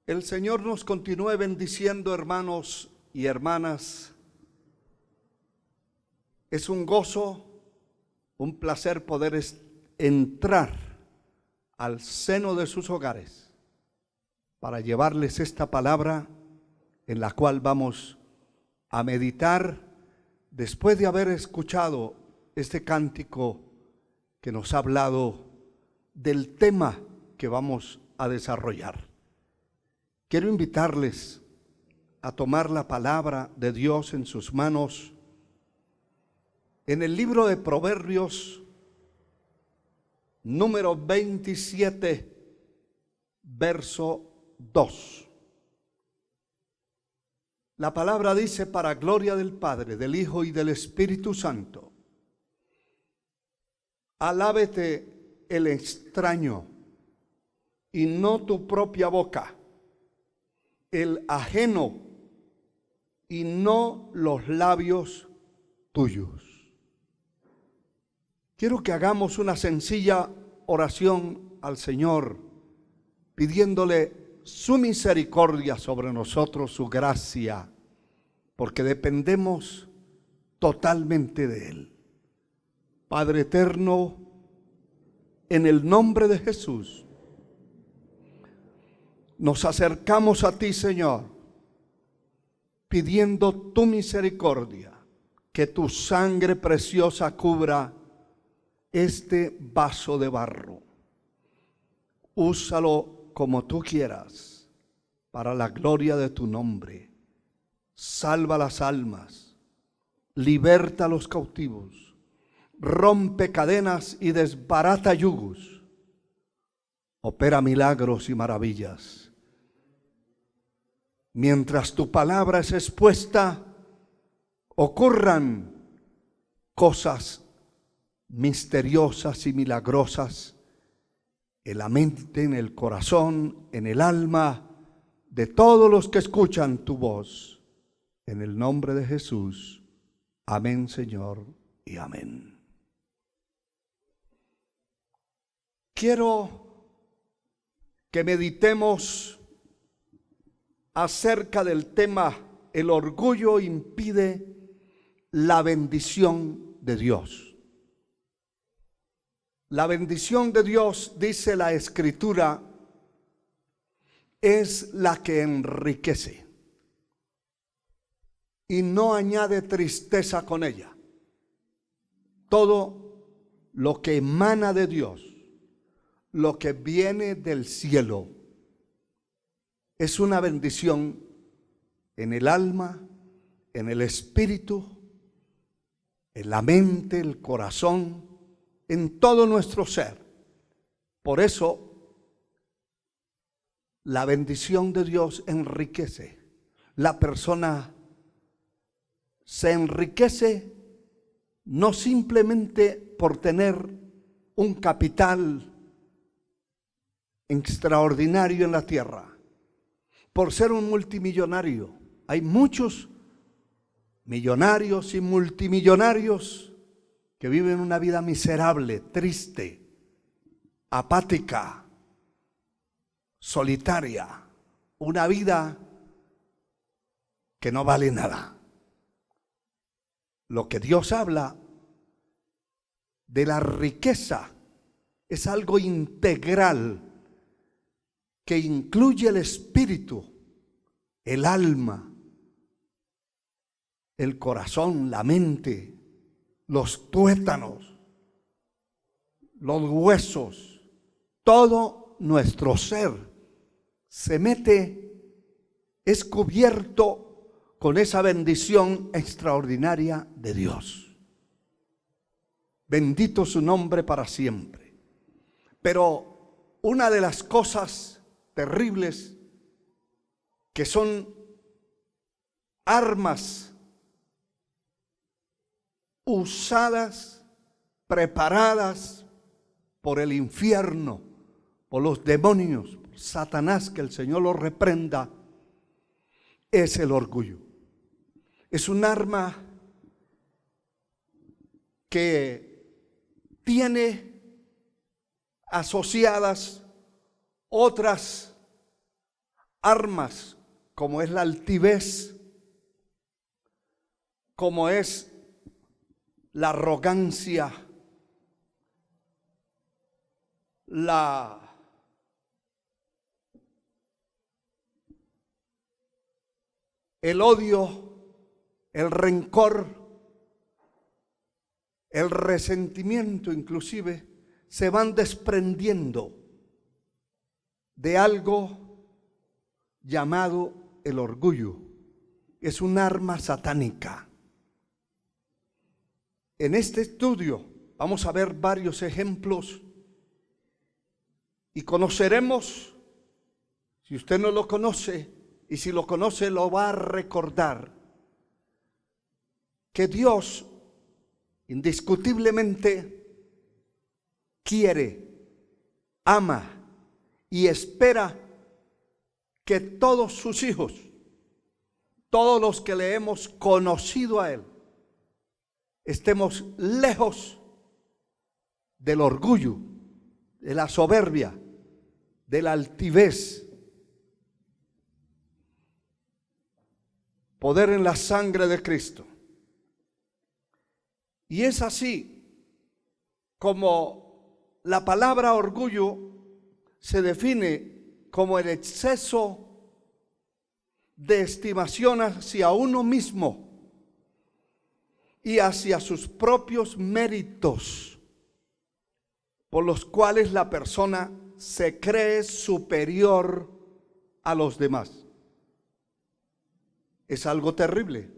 El Señor nos continúe bendiciendo, hermanos y hermanas. Es un gozo, un placer poder entrar al seno de sus hogares para llevarles esta palabra en la cual vamos a meditar después de haber escuchado este cántico que nos ha hablado del tema que vamos a desarrollar. Quiero invitarles a tomar la palabra de Dios en sus manos en el libro de Proverbios, número 27, verso 2. La palabra dice: para gloria del Padre, del Hijo y del Espíritu Santo, alábete el extraño y no tu propia boca, el ajeno y no los labios tuyos. Quiero que hagamos una sencilla oración al Señor, pidiéndole su misericordia sobre nosotros, su gracia, porque dependemos totalmente de Él. Padre eterno, en el nombre de Jesús, nos acercamos a ti, Señor, pidiendo tu misericordia, que tu sangre preciosa cubra este vaso de barro. Úsalo como tú quieras, para la gloria de tu nombre. Salva las almas, liberta a los cautivos, rompe cadenas y desbarata yugos. Opera milagros y maravillas. Mientras tu palabra es expuesta, ocurran cosas misteriosas y milagrosas en la mente, en el corazón, en el alma de todos los que escuchan tu voz. En el nombre de Jesús. Amén, Señor, y amén. Quiero que meditemos acerca del tema: el orgullo impide la bendición de Dios. La bendición de Dios, dice la Escritura, es la que enriquece y no añade tristeza con ella. Todo lo que emana de Dios, lo que viene del cielo, es una bendición en el alma, en el espíritu, en la mente, el corazón, en todo nuestro ser. Por eso, la bendición de Dios enriquece. La persona se enriquece no simplemente por tener un capital extraordinario en la tierra, por ser un multimillonario. Hay muchos millonarios y multimillonarios que viven una vida miserable, triste, apática, solitaria, una vida que no vale nada. Lo que Dios habla de la riqueza es algo integral que incluye el espíritu, el alma, el corazón, la mente, los tuétanos, los huesos, todo nuestro ser se mete, es cubierto con esa bendición extraordinaria de Dios. Bendito su nombre para siempre. Pero una de las cosas terribles que son armas usadas, preparadas por el infierno, por los demonios, por Satanás, que el Señor lo reprenda, es el orgullo. Es un arma que tiene asociadas otras armas como es la altivez, como es la arrogancia, el odio, el rencor, el resentimiento inclusive, se van desprendiendo de algo llamado el orgullo. Es un arma satánica. En este estudio vamos a ver varios ejemplos y conoceremos, si usted no lo conoce, y si lo conoce lo va a recordar, que Dios indiscutiblemente quiere, ama y espera que todos sus hijos, todos los que le hemos conocido a Él, estemos lejos del orgullo, de la soberbia, de la altivez. Poder en la sangre de Cristo. Y es así como la palabra orgullo se define como el exceso de estimación hacia uno mismo y hacia sus propios méritos, por los cuales la persona se cree superior a los demás. Es algo terrible,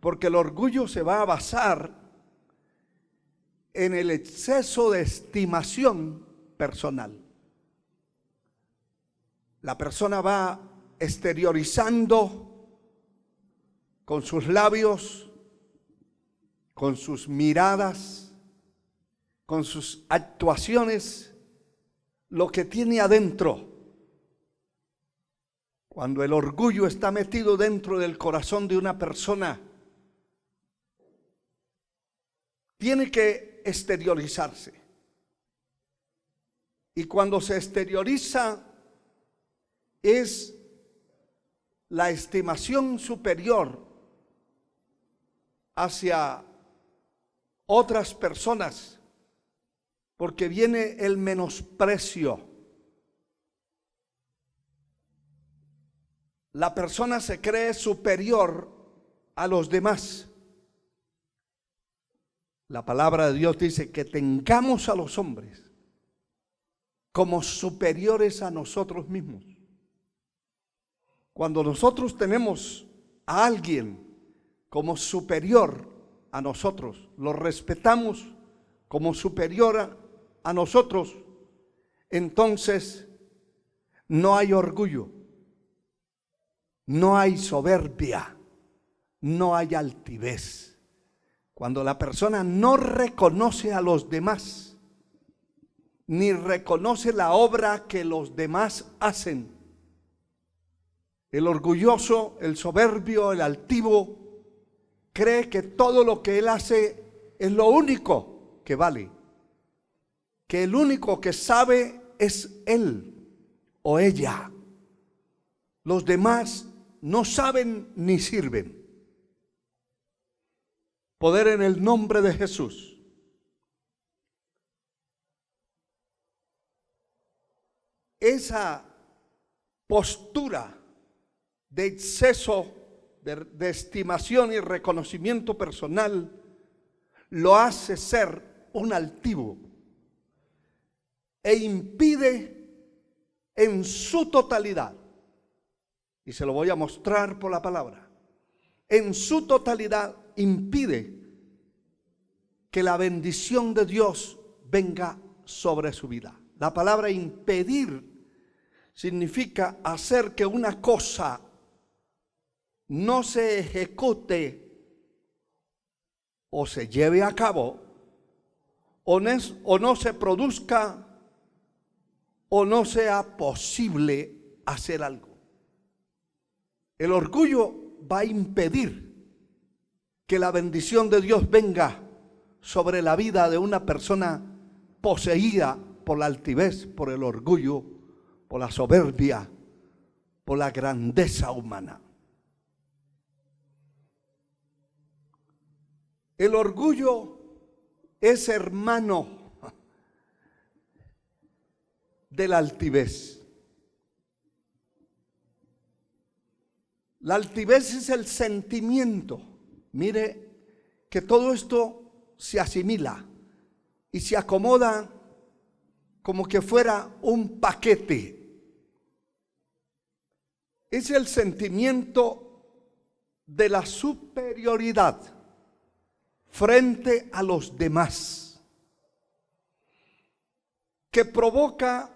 porque el orgullo se va a basar en el exceso de estimación personal. La persona va exteriorizando con sus labios, con sus miradas, con sus actuaciones, lo que tiene adentro. Cuando el orgullo está metido dentro del corazón de una persona, tiene que exteriorizarse. Y cuando se exterioriza es la estimación superior hacia otras personas, porque viene el menosprecio. La persona se cree superior a los demás. La palabra de Dios dice que tengamos a los hombres como superiores a nosotros mismos. Cuando nosotros tenemos a alguien como superior a nosotros, lo respetamos como superior a nosotros, entonces no hay orgullo, no hay soberbia, no hay altivez. Cuando la persona no reconoce a los demás, ni reconoce la obra que los demás hacen, el orgulloso, el soberbio, el altivo, cree que todo lo que él hace es lo único que vale, que el único que sabe es él o ella. Los demás no saben ni sirven. Poder en el nombre de Jesús. Esa postura de exceso de estimación y reconocimiento personal lo hace ser un altivo e impide en su totalidad, y se lo voy a mostrar por la palabra, en su totalidad impide que la bendición de Dios venga sobre su vida. La palabra impedir significa hacer que una cosa no se ejecute o se lleve a cabo, o no se produzca, o no sea posible hacer algo. El orgullo va a impedir que la bendición de Dios venga sobre la vida de una persona poseída por la altivez, por el orgullo, por la soberbia, o la grandeza humana. El orgullo es hermano de la altivez. La altivez es el sentimiento. Mire que todo esto se asimila y se acomoda como que fuera un paquete. Es el sentimiento de la superioridad frente a los demás, que provoca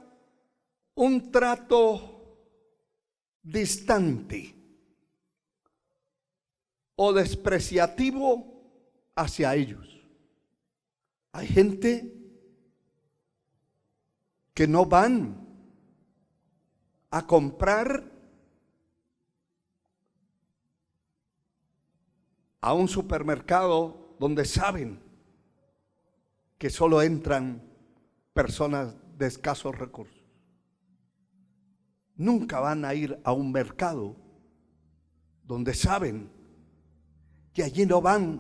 un trato distante o despreciativo hacia ellos. Hay gente que no van a comprar a un supermercado donde saben que solo entran personas de escasos recursos. Nunca van a ir a un mercado donde saben que allí no van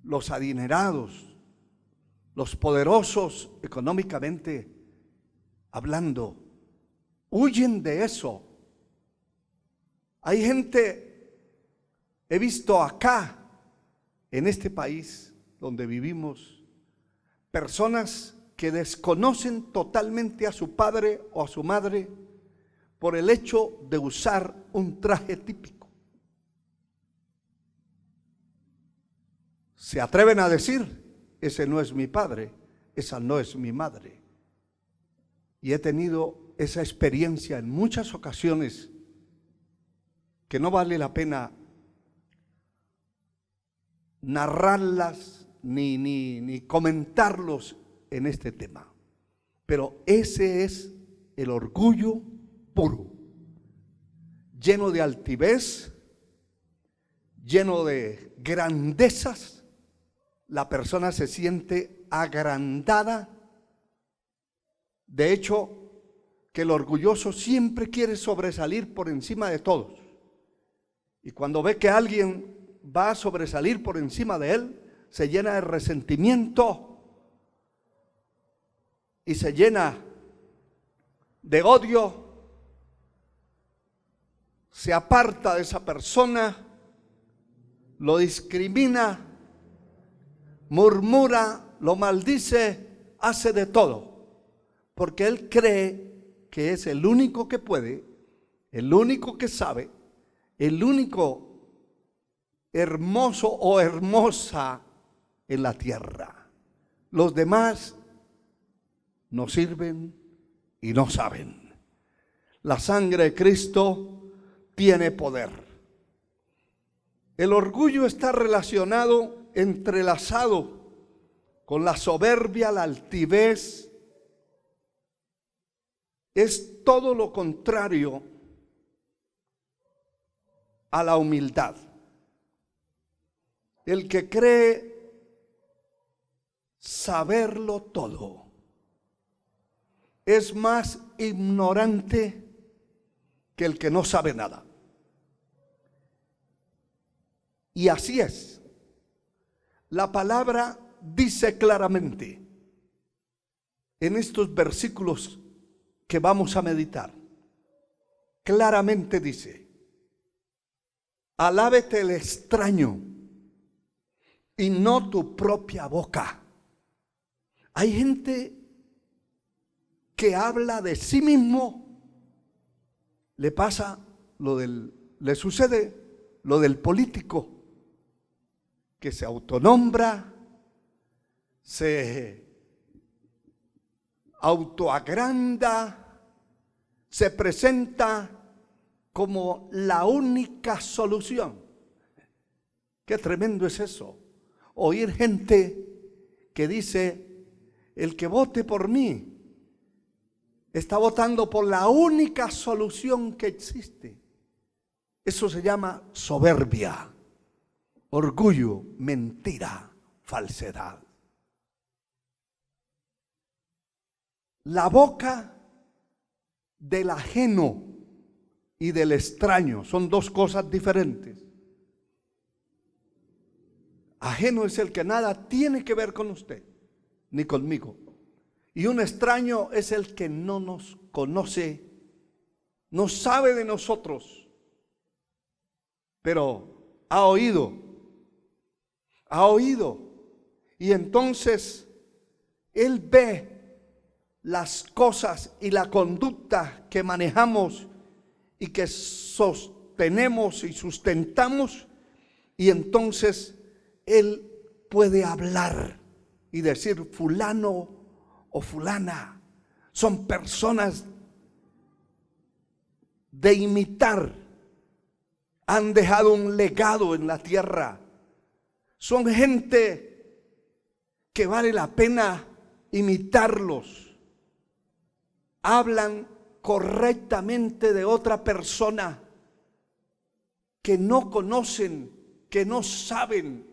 los adinerados, los poderosos económicamente hablando. Huyen de eso. Hay gente, he visto acá, en este país donde vivimos, personas que desconocen totalmente a su padre o a su madre por el hecho de usar un traje típico. Se atreven a decir: ese no es mi padre, esa no es mi madre. Y he tenido esa experiencia en muchas ocasiones que no vale la pena narrarlas ni comentarlos en este tema. Pero ese es el orgullo puro, lleno de altivez, lleno de grandezas. La persona se siente agrandada. De hecho, que el orgulloso siempre quiere sobresalir por encima de todos. Y cuando ve que alguien va a sobresalir por encima de él, se llena de resentimiento y se llena de odio, se aparta de esa persona, lo discrimina, murmura, lo maldice, hace de todo, porque él cree que es el único que puede, el único que sabe, el único hermoso o hermosa en la tierra. Los demás no sirven y no saben. La sangre de Cristo tiene poder. El orgullo está relacionado, entrelazado con la soberbia, la altivez. Es todo lo contrario a la humildad. El que cree saberlo todo es más ignorante que el que no sabe nada. Y así es. La palabra dice claramente en estos versículos que vamos a meditar, claramente dice: alábete el extraño y no tu propia boca. Hay gente que habla de sí mismo. Le sucede lo del político que se autonombra, se autoagranda, se presenta como la única solución. Qué tremendo es eso. Oír gente que dice: el que vote por mí está votando por la única solución que existe. Eso se llama soberbia, orgullo, mentira, falsedad. La boca del ajeno y del extraño. Son dos cosas diferentes. Ajeno es el que nada tiene que ver con usted, ni conmigo. Y un extraño es el que no nos conoce, no sabe de nosotros, pero ha oído. Y entonces él ve las cosas y la conducta que manejamos y que sostenemos y sustentamos, y entonces él puede hablar y decir: fulano o fulana son personas de imitar, han dejado un legado en la tierra, son gente que vale la pena imitarlos, hablan correctamente de otra persona que no conocen, que no saben,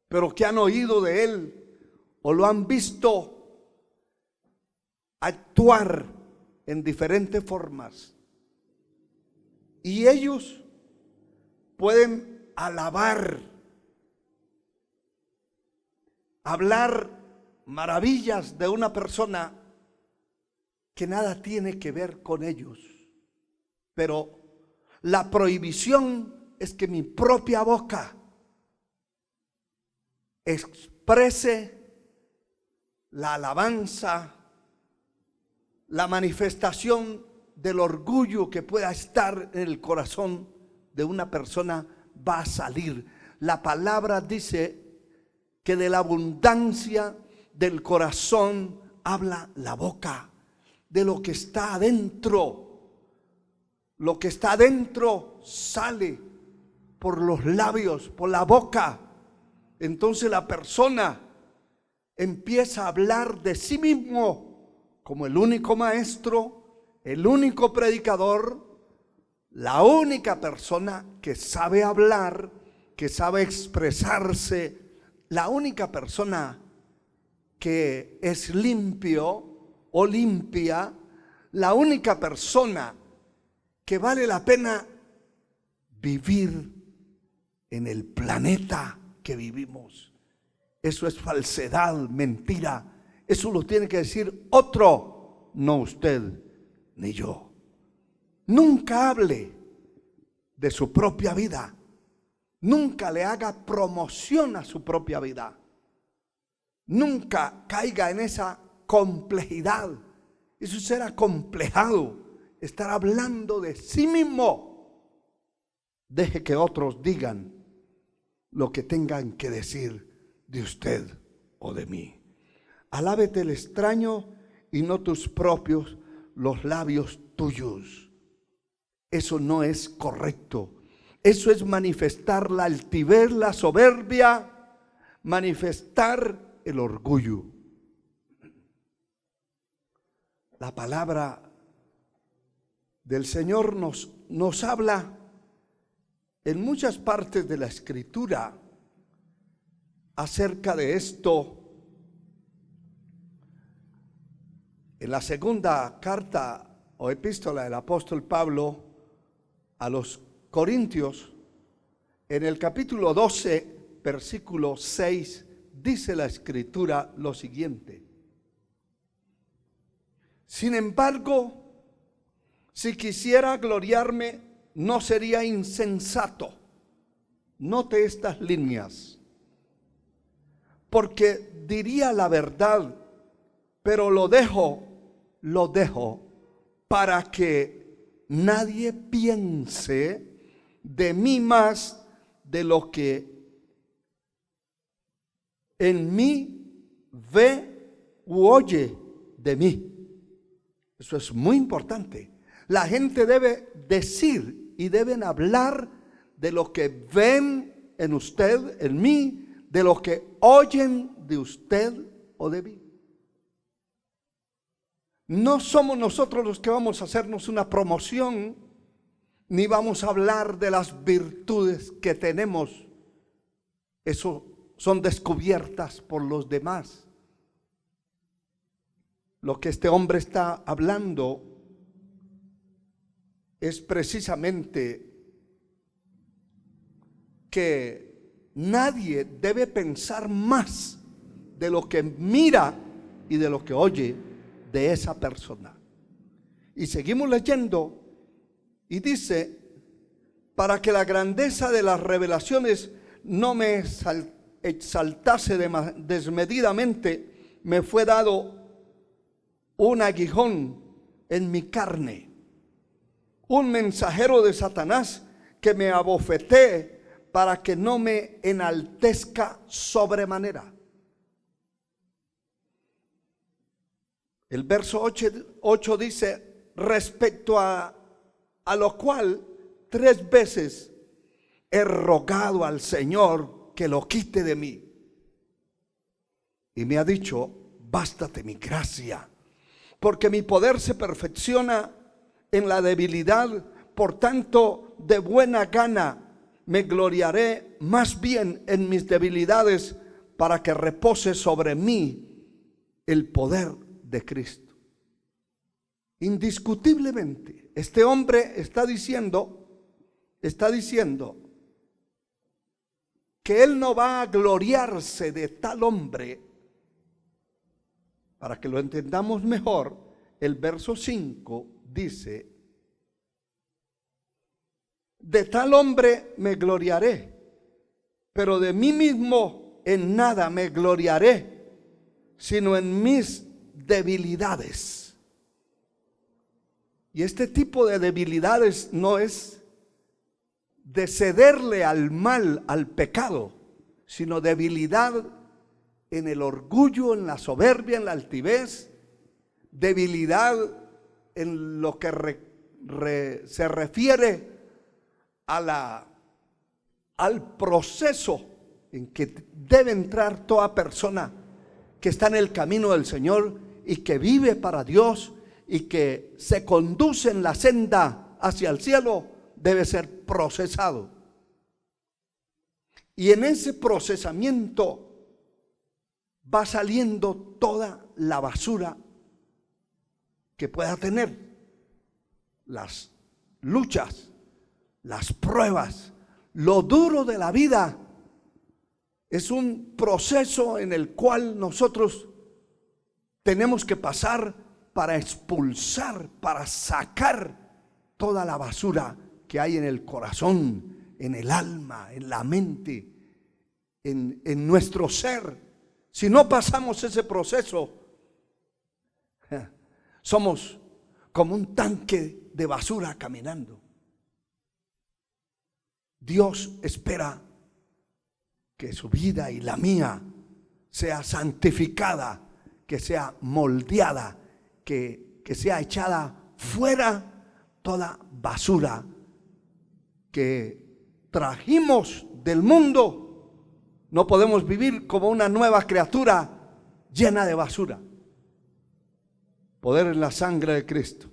pero que han oído de él o lo han visto actuar en diferentes formas. Y ellos pueden alabar, hablar maravillas de una persona que nada tiene que ver con ellos. Pero la prohibición es que mi propia boca exprese la alabanza, la manifestación del orgullo que pueda estar en el corazón de una persona. Va a salir. La palabra dice que de la abundancia del corazón habla la boca. De lo que está adentro, lo que está adentro sale por los labios, por la boca. Entonces la persona empieza a hablar de sí mismo como el único maestro, el único predicador, la única persona que sabe hablar, que sabe expresarse, la única persona que es limpio o limpia, la única persona que vale la pena vivir en el planeta que vivimos. Eso es falsedad, mentira. Eso lo tiene que decir otro, no usted ni yo. Nunca hable de su propia vida. Nunca le haga promoción a su propia vida. Nunca caiga en esa complejidad. Eso es ser acomplejado, estar hablando de sí mismo. Deje que otros digan lo que tengan que decir de usted o de mí. Alábete el extraño y no tus propios, los labios tuyos. Eso no es correcto. Eso es manifestar la altivez, la soberbia, manifestar el orgullo. La palabra del Señor nos habla en muchas partes de la Escritura acerca de esto. En la segunda carta o epístola del apóstol Pablo a los Corintios, en el capítulo 12, versículo 6, dice la Escritura lo siguiente: sin embargo, si quisiera gloriarme, no sería insensato. Note estas líneas. Porque diría la verdad, pero lo dejo para que nadie piense de mí más de lo que en mí ve u oye de mí. Eso es muy importante. La gente debe decir y deben hablar de lo que ven en usted, en mí, de lo que oyen de usted o de mí. No somos nosotros los que vamos a hacernos una promoción, ni vamos a hablar de las virtudes que tenemos. Eso son descubiertas por los demás. Lo que este hombre está hablando es precisamente que nadie debe pensar más de lo que mira y de lo que oye de esa persona. Y seguimos leyendo y dice: para que la grandeza de las revelaciones no me exaltase desmedidamente, me fue dado un aguijón en mi carne, un mensajero de Satanás que me abofetee para que no me enaltezca sobremanera. El verso 8 dice: respecto a lo cual 3 veces he rogado al Señor que lo quite de mí. Y me ha dicho: bástate mi gracia, porque mi poder se perfecciona en la debilidad. Por tanto, de buena gana me gloriaré más bien en mis debilidades, para que repose sobre mí el poder de Cristo. Indiscutiblemente, este hombre está diciendo que él no va a gloriarse de tal hombre. Para que lo entendamos mejor, el verso 5 dice: de tal hombre me gloriaré, pero de mí mismo en nada me gloriaré, sino en mis debilidades. Y este tipo de debilidades no es de cederle al mal, al pecado, sino debilidad en el orgullo, en la soberbia, en la altivez, debilidad en lo que se refiere al proceso en que debe entrar toda persona que está en el camino del Señor y que vive para Dios y que se conduce en la senda hacia el cielo. Debe ser procesado. Y en ese procesamiento va saliendo toda la basura que pueda tener, las luchas, las pruebas, lo duro de la vida. Es un proceso en el cual nosotros tenemos que pasar para expulsar, para sacar toda la basura que hay en el corazón, en el alma, en la mente, en nuestro ser. Si no pasamos ese proceso, somos como un tanque de basura caminando. Dios espera que su vida y la mía sea santificada, que sea moldeada, que sea echada fuera toda basura que trajimos del mundo. No podemos vivir como una nueva criatura llena de basura. Poder en la sangre de Cristo.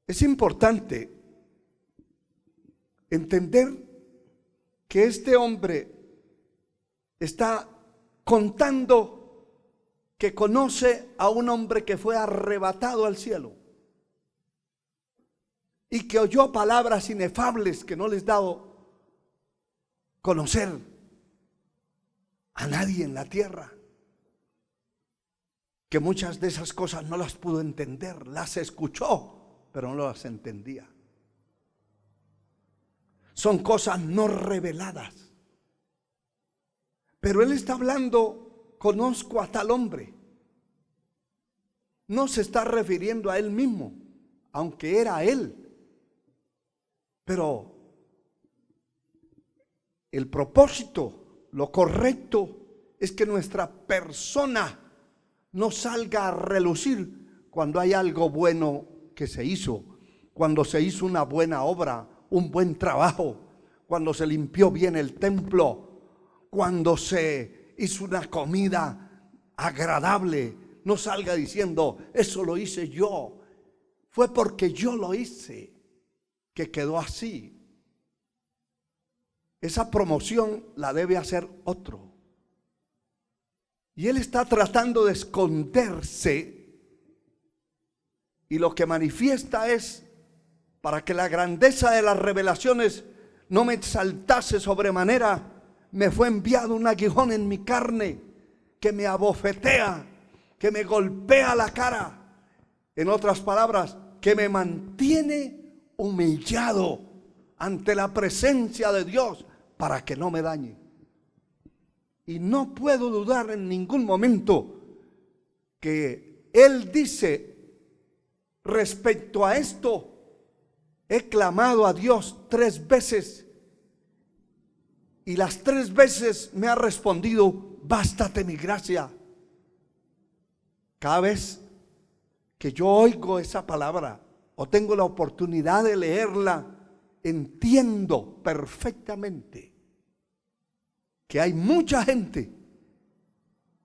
Es importante entender que este hombre está contando que conoce a un hombre que fue arrebatado al cielo y que oyó palabras inefables que no les dado conocer a nadie en la tierra, que muchas de esas cosas no las pudo entender, las escuchó, pero no las entendía. Son cosas no reveladas. Pero él está hablando: conozco a tal hombre. No se está refiriendo a él mismo, aunque era él. Pero el propósito, lo correcto, es que nuestra persona no salga a relucir cuando hay algo bueno que se hizo, cuando se hizo una buena obra, un buen trabajo, cuando se limpió bien el templo, cuando se hizo una comida agradable. No salga diciendo: eso lo hice yo, fue porque yo lo hice que quedó así. Esa promoción la debe hacer otro. Y él está tratando de esconderse Y lo que manifiesta es para que la grandeza de las revelaciones no me exaltase sobremanera. Me fue enviado un aguijón en mi carne que me abofetea, que me golpea la cara. En otras palabras, que me mantiene humillado ante la presencia de Dios para que no me dañe. Y no puedo dudar en ningún momento que Él dice respecto a esto: he clamado a Dios 3 veces y las 3 veces me ha respondido: bástate mi gracia. Cada vez que yo oigo esa palabra o tengo la oportunidad de leerla, entiendo perfectamente que hay mucha gente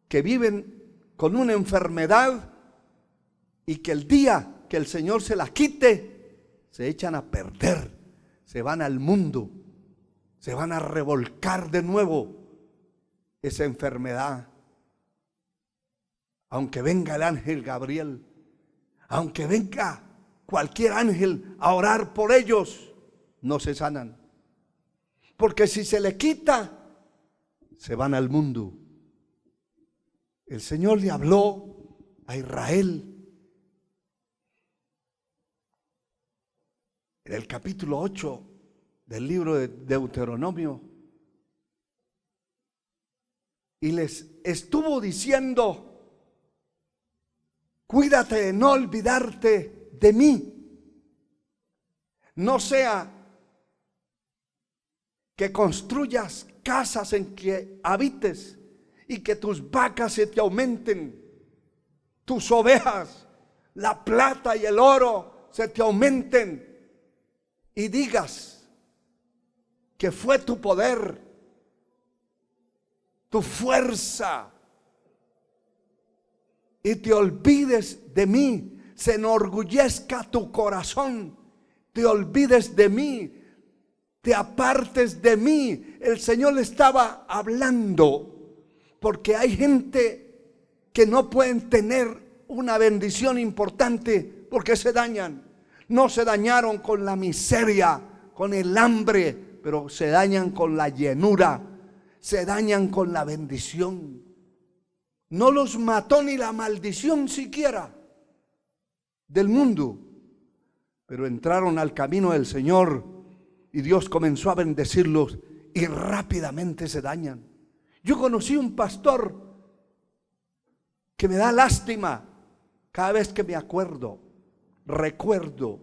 que viven con una enfermedad y que el día que el Señor se la quite, se echan a perder, se van al mundo, se van a revolcar de nuevo esa enfermedad. Aunque venga el ángel Gabriel, aunque venga cualquier ángel a orar por ellos, no se sanan. Porque si se le quita, se van al mundo. El Señor le habló a Israel en el capítulo 8 del libro de Deuteronomio y les estuvo diciendo: cuídate de no olvidarte de mí. No sea que construyas casas en que habites y que tus vacas se te aumenten, tus ovejas, la plata y el oro se te aumenten, y digas que fue tu poder, tu fuerza, y te olvides de mí, se enorgullezca tu corazón, te olvides de mí, te apartes de mí. El Señor le estaba hablando porque hay gente que no pueden tener una bendición importante porque se dañan. No se dañaron con la miseria, con el hambre, pero se dañan con la llenura, se dañan con la bendición. No los mató ni la maldición siquiera del mundo, pero entraron al camino del Señor y Dios comenzó a bendecirlos y rápidamente se dañan. Yo conocí un pastor que me da lástima cada vez que me recuerdo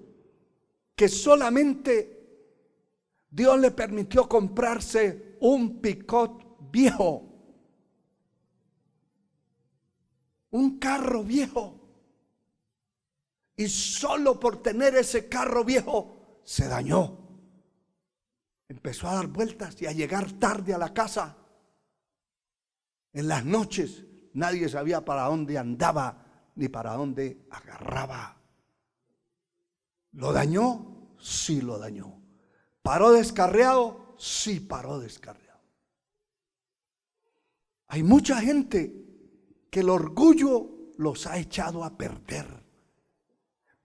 que solamente Dios le permitió comprarse un Picot viejo, un carro viejo, y solo por tener ese carro viejo se dañó. Empezó a dar vueltas y a llegar tarde a la casa. En las noches nadie sabía para dónde andaba ni para dónde agarraba. ¿Lo dañó? Sí lo dañó. ¿Paró descarriado? Sí paró descarriado. Hay mucha gente que el orgullo los ha echado a perder.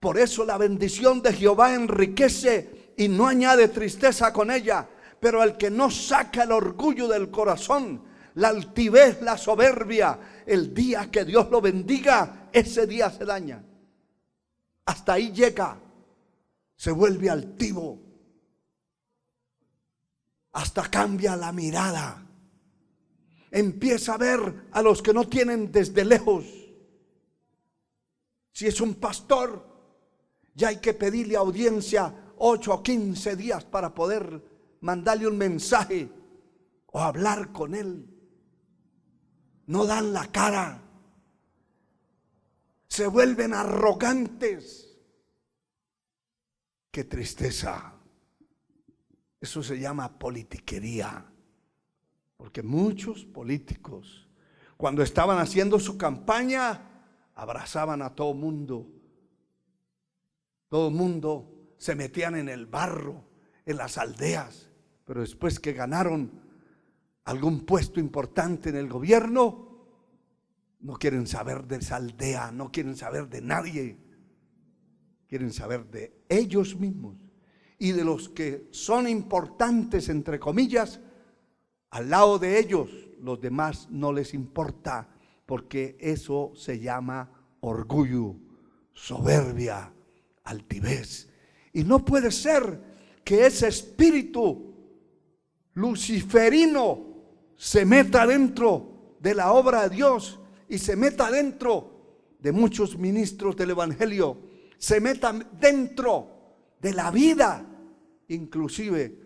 Por eso la bendición de Jehová enriquece y no añade tristeza con ella. Pero el que no saca el orgullo del corazón, la altivez, la soberbia, el día que Dios lo bendiga, ese día se daña. Hasta ahí llega. Se vuelve altivo. Hasta cambia la mirada. Empieza a ver a los que no tienen desde lejos. Si es un pastor, ya hay que pedirle audiencia 8 o 15 días para poder mandarle un mensaje o hablar con él. No dan la cara. Se vuelven arrogantes. Qué tristeza. Eso se llama politiquería. Porque muchos políticos, cuando estaban haciendo su campaña, abrazaban a todo mundo. Todo mundo se metían en el barro, en las aldeas. Pero después que ganaron algún puesto importante en el gobierno, no quieren saber de esa aldea, no quieren saber de nadie. quieren saber de ellos mismos y de los que son importantes, entre comillas, al lado de ellos. Los demás no les importa, porque eso se llama orgullo, soberbia, altivez. Y no puede ser que ese espíritu luciferino se meta dentro de la obra de Dios y se meta dentro de muchos ministros del evangelio, se meta dentro de la vida, inclusive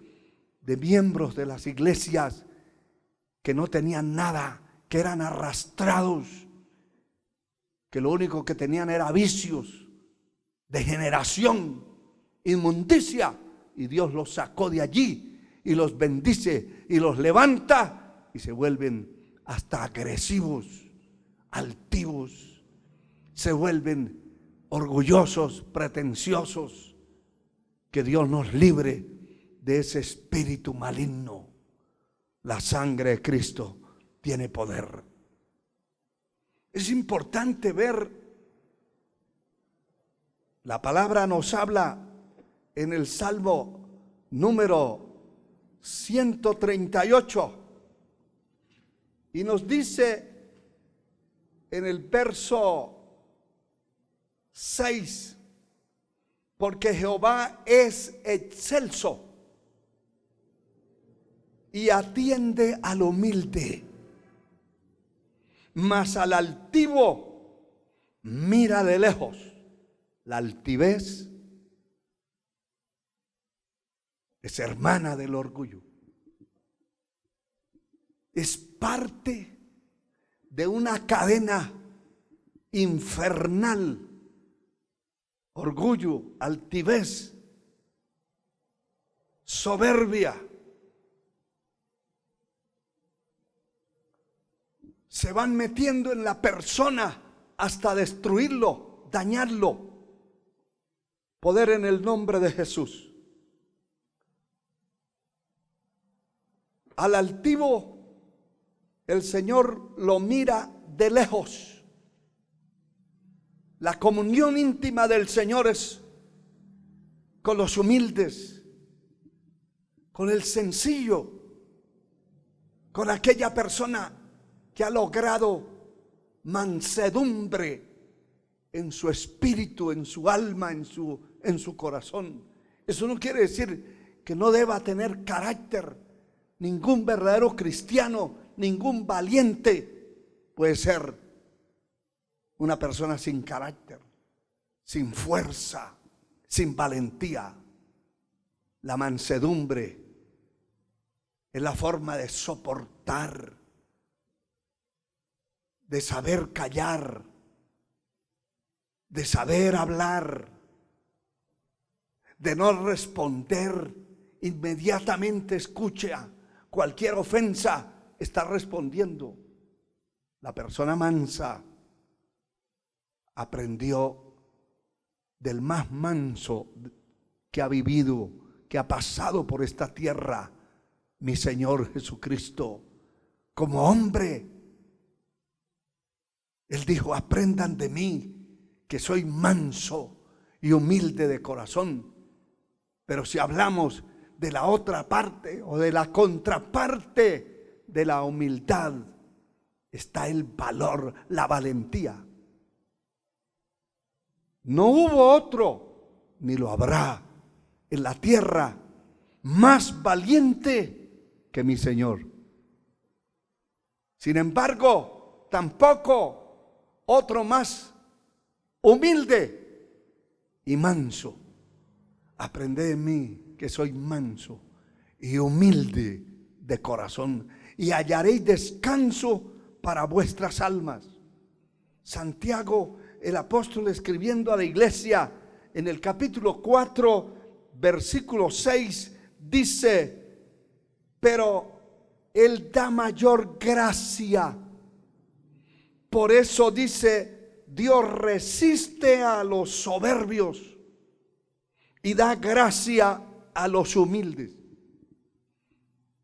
de miembros de las iglesias que no tenían nada, que eran arrastrados, que lo único que tenían era vicios, degeneración, inmundicia, y Dios los sacó de allí y los bendice y los levanta y se vuelven hasta agresivos, altivos, se vuelven orgullosos, pretenciosos. Que Dios nos libre de ese espíritu maligno. La sangre de Cristo tiene poder. Es importante ver, la palabra nos habla en el Salmo número 138 y nos dice en el verso 6: porque Jehová es excelso y atiende al humilde, mas al altivo mira de lejos. La altivez es hermana del orgullo. Es parte de una cadena infernal. Orgullo, altivez, soberbia. Se van metiendo en la persona hasta destruirlo, dañarlo. Poder en el nombre de Jesús. Al altivo el Señor lo mira de lejos. La comunión íntima del Señor es con los humildes, con el sencillo, con aquella persona que ha logrado mansedumbre en su espíritu, en su alma, en su corazón. Eso no quiere decir que no deba tener carácter. Ningún verdadero cristiano, ningún valiente puede ser una persona sin carácter, sin fuerza, sin valentía. La mansedumbre es la forma de soportar, de saber callar, de saber hablar, de no responder inmediatamente. Escucha, cualquier ofensa está respondiendo. La persona mansa aprendió del más manso que ha vivido, que ha pasado por esta tierra, mi Señor Jesucristo. Como hombre, Él dijo: aprendan de mí, que soy manso y humilde de corazón. Pero si hablamos de la otra parte o de la contraparte de la humildad, está el valor, la valentía. No hubo otro, ni lo habrá en la tierra, más valiente que mi Señor. Sin embargo, tampoco otro más humilde y manso. Aprended de mí, que soy manso y humilde de corazón, y hallaréis descanso para vuestras almas. Santiago, el apóstol, escribiendo a la iglesia en el capítulo 4, versículo 6, dice: pero Él da mayor gracia. Por eso dice: Dios resiste a los soberbios y da gracia a los humildes.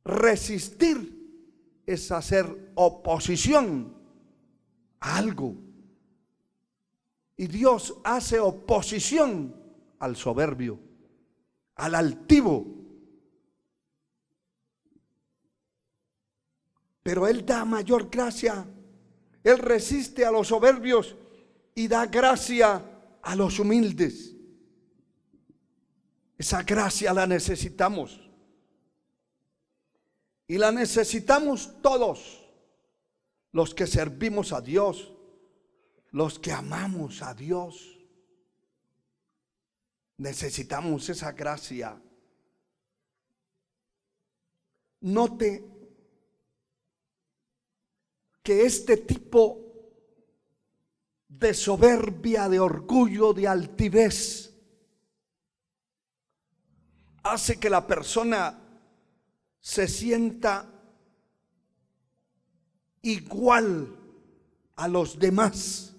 Resistir es hacer oposición a algo. Y Dios hace oposición al soberbio, al altivo. Pero Él da mayor gracia. Él resiste a los soberbios y da gracia a los humildes. Esa gracia la necesitamos. Y la necesitamos todos los que servimos a Dios, los que amamos a Dios. Necesitamos esa gracia. Note que este tipo de soberbia, de orgullo, de altivez, hace que la persona se sienta igual a los demás,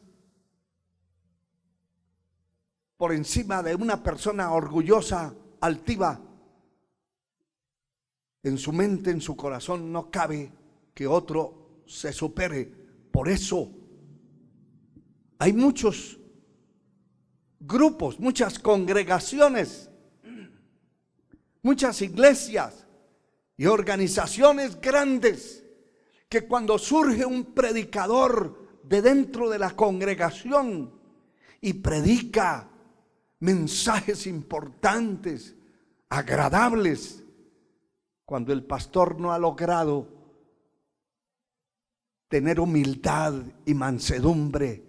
por encima de una persona orgullosa, altiva. En su mente, en su corazón, no cabe que otro se supere. Por eso hay muchos grupos, muchas congregaciones, muchas iglesias y organizaciones grandes que cuando surge un predicador de dentro de la congregación y predica mensajes importantes, agradables, cuando el pastor no ha logrado tener humildad y mansedumbre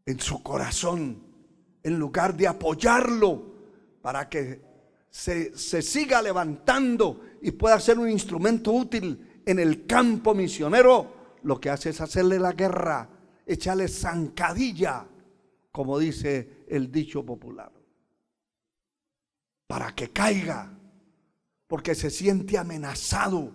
en su corazón, en lugar de apoyarlo para que se siga levantando y pueda ser un instrumento útil en el campo misionero, lo que hace es hacerle la guerra, echarle zancadilla, como dice el dicho popular, para que caiga, porque se siente amenazado.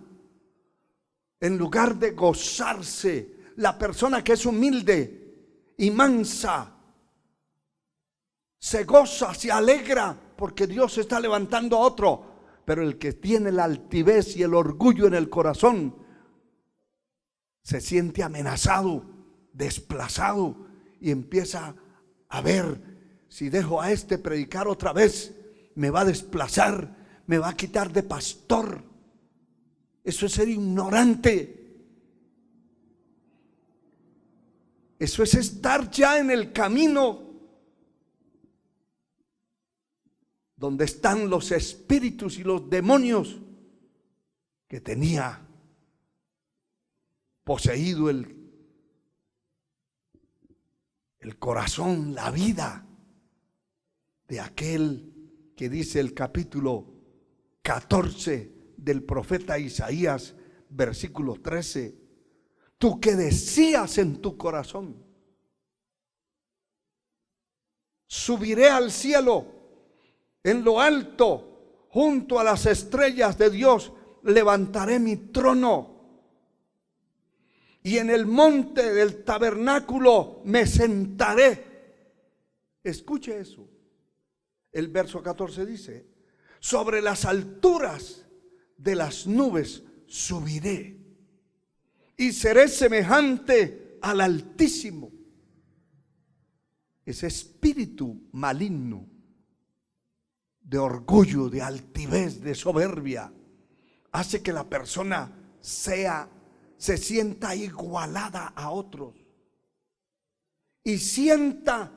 En lugar de gozarse, la persona que es humilde y mansa se goza, se alegra porque Dios está levantando a otro. Pero el que tiene la altivez y el orgullo en el corazón se siente amenazado, desplazado, y empieza a ver: si dejo a este predicar otra vez, me va a desplazar, me va a quitar de pastor. Eso es ser ignorante. Eso es estar ya en el camino donde están los espíritus y los demonios que tenía poseído el corazón, la vida de aquel que dice el capítulo 14 del profeta Isaías, versículo 13: tú que decías en tu corazón, subiré al cielo, en lo alto, junto a las estrellas de Dios, levantaré mi trono, y en el monte del tabernáculo me sentaré. Escuche eso. El verso 14 dice: sobre las alturas de las nubes subiré y seré semejante al Altísimo. Ese espíritu maligno de orgullo, de altivez, de soberbia, hace que la persona se sienta igualada a otros y sienta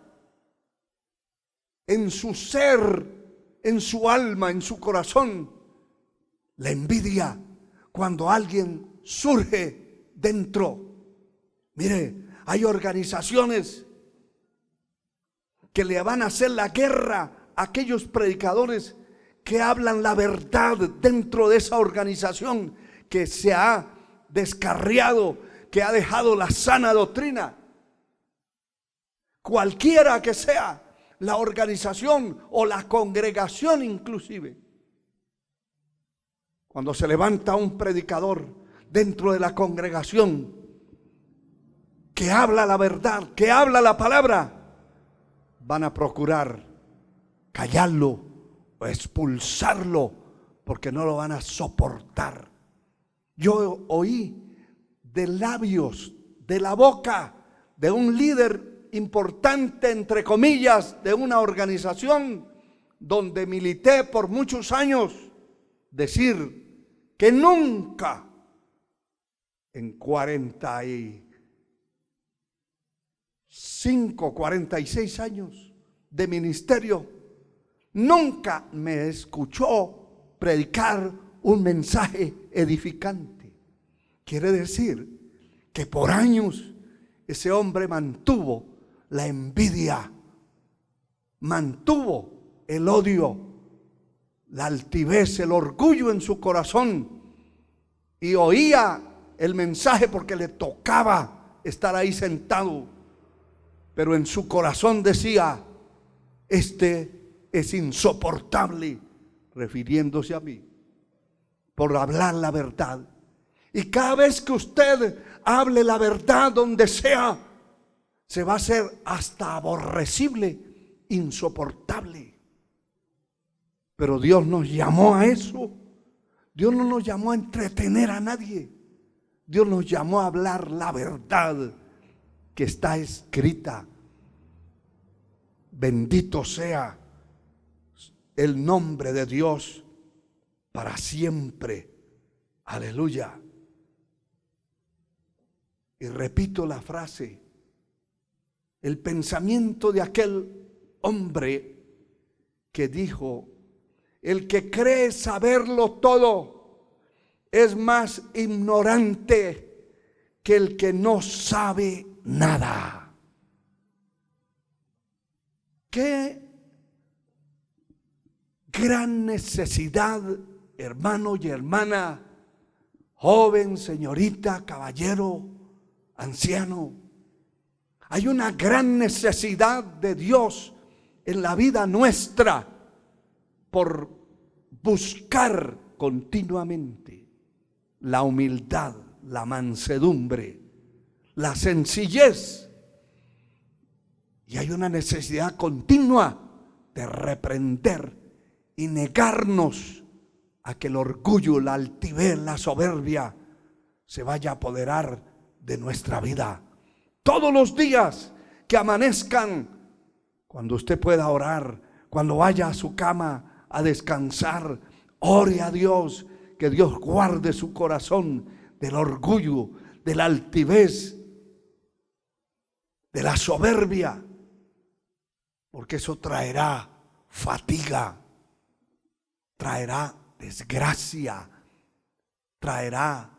en su ser, en su alma, en su corazón, la envidia cuando alguien surge dentro. Mire, hay organizaciones que le van a hacer la guerra a aquellos predicadores que hablan la verdad dentro de esa organización que se ha descarriado, que ha dejado la sana doctrina. Cualquiera que sea la organización o la congregación inclusive, cuando se levanta un predicador dentro de la congregación que habla la verdad, que habla la palabra, van a procurar callarlo o expulsarlo, porque no lo van a soportar. Yo oí de labios, de la boca de un líder importante, entre comillas, de una organización donde milité por muchos años, decir que nunca en 46 años de ministerio, nunca me escuchó predicar un mensaje edificante. Quiere decir que por años ese hombre mantuvo la envidia, mantuvo el odio, la altivez, el orgullo en su corazón, y oía el mensaje porque le tocaba estar ahí sentado, pero en su corazón decía: este es insoportable, refiriéndose a mí, por hablar la verdad. Y cada vez que usted hable la verdad donde sea, se va a hacer hasta aborrecible, insoportable. Pero Dios nos llamó a eso. Dios no nos llamó a entretener a nadie. Dios nos llamó a hablar la verdad que está escrita. Bendito sea el nombre de Dios para siempre. Aleluya. Y repito la frase, el pensamiento de aquel hombre que dijo: el que cree saberlo todo es más ignorante que el que no sabe nada. Qué gran necesidad, hermano y hermana, joven, señorita, caballero, anciano. Hay una gran necesidad de Dios en la vida nuestra por buscar continuamente la humildad, la mansedumbre, la sencillez. Y hay una necesidad continua de reprender y negarnos a que el orgullo, la altivez, la soberbia se vaya a apoderar de nuestra vida. Todos los días que amanezcan, cuando usted pueda orar, cuando vaya a su cama a descansar, ore a Dios, que Dios guarde su corazón del orgullo, de la altivez, de la soberbia, porque eso traerá fatiga, traerá desgracia, traerá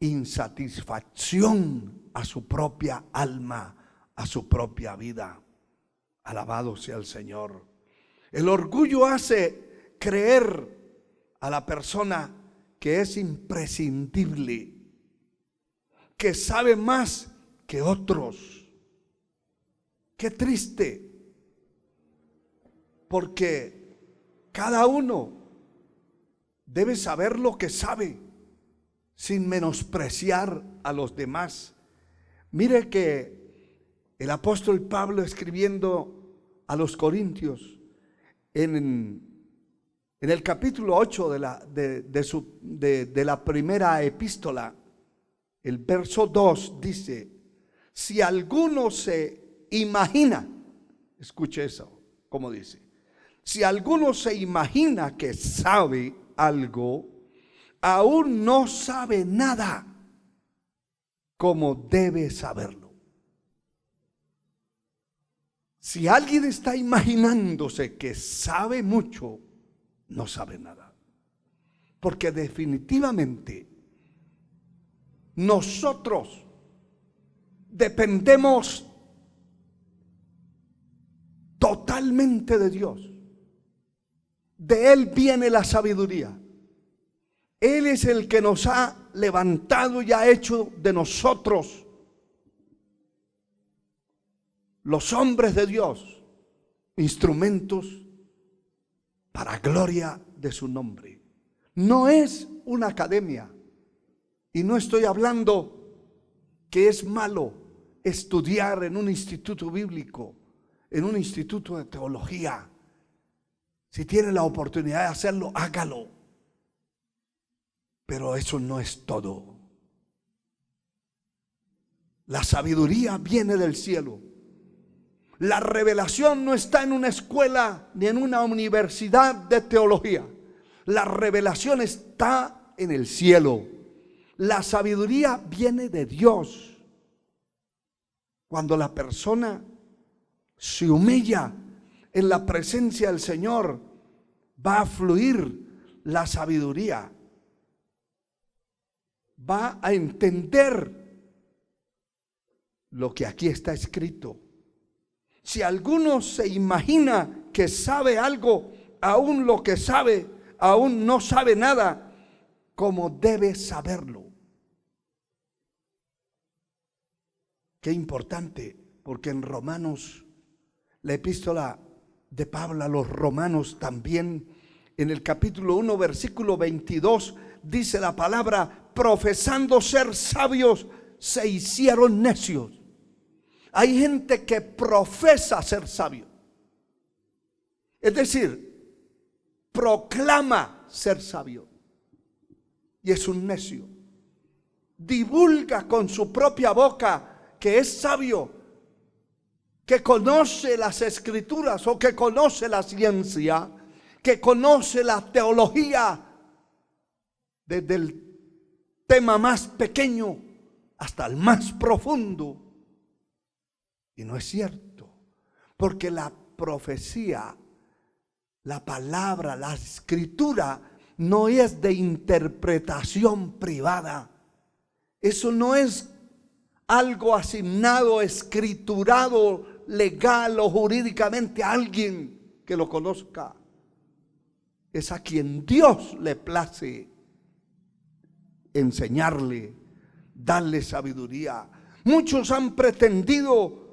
insatisfacción a su propia alma, a su propia vida. Alabado sea el Señor. El orgullo hace creer a la persona que es imprescindible, que sabe más que otros. Qué triste, porque cada uno debe saber lo que sabe, sin menospreciar a los demás. Mire que el apóstol Pablo, escribiendo a los Corintios, en el capítulo 8 de la primera epístola, el verso 2 dice: si alguno se imagina, escuche eso, como dice, si alguno se imagina que sabe algo, aún no sabe nada como debe saberlo. Si alguien está imaginándose que sabe mucho, no sabe nada. Porque definitivamente nosotros dependemos totalmente de Dios. De Él viene la sabiduría. Él es el que nos ha levantado y ha hecho de nosotros, los hombres de Dios, instrumentos para gloria de su nombre. No es una academia, y no estoy hablando que es malo estudiar en un instituto bíblico, en un instituto de teología. Si tiene la oportunidad de hacerlo, hágalo. Pero eso no es todo. La sabiduría viene del cielo. La revelación no está en una escuela ni en una universidad de teología. La revelación está en el cielo. La sabiduría viene de Dios. Cuando la persona se humilla en la presencia del Señor, va a fluir la sabiduría. Va a entender lo que aquí está escrito. Si alguno se imagina que sabe algo, aún lo que sabe, aún no sabe nada, como debe saberlo. Qué importante, porque en Romanos, la epístola de Pablo a los Romanos también, en el capítulo 1, versículo 22, dice la palabra: profesando ser sabios, se hicieron necios. Hay gente que profesa ser sabio, es decir, proclama ser sabio, y es un necio. Divulga con su propia boca que es sabio, que conoce las escrituras o que conoce la ciencia, que conoce la teología, desde el tema más pequeño hasta el más profundo. Y no es cierto, porque la profecía, la palabra, la escritura no es de interpretación privada. Eso no es algo asignado, escriturado, legal o jurídicamente a alguien que lo conozca. Es a quien Dios le place enseñarle, darle sabiduría. Muchos han pretendido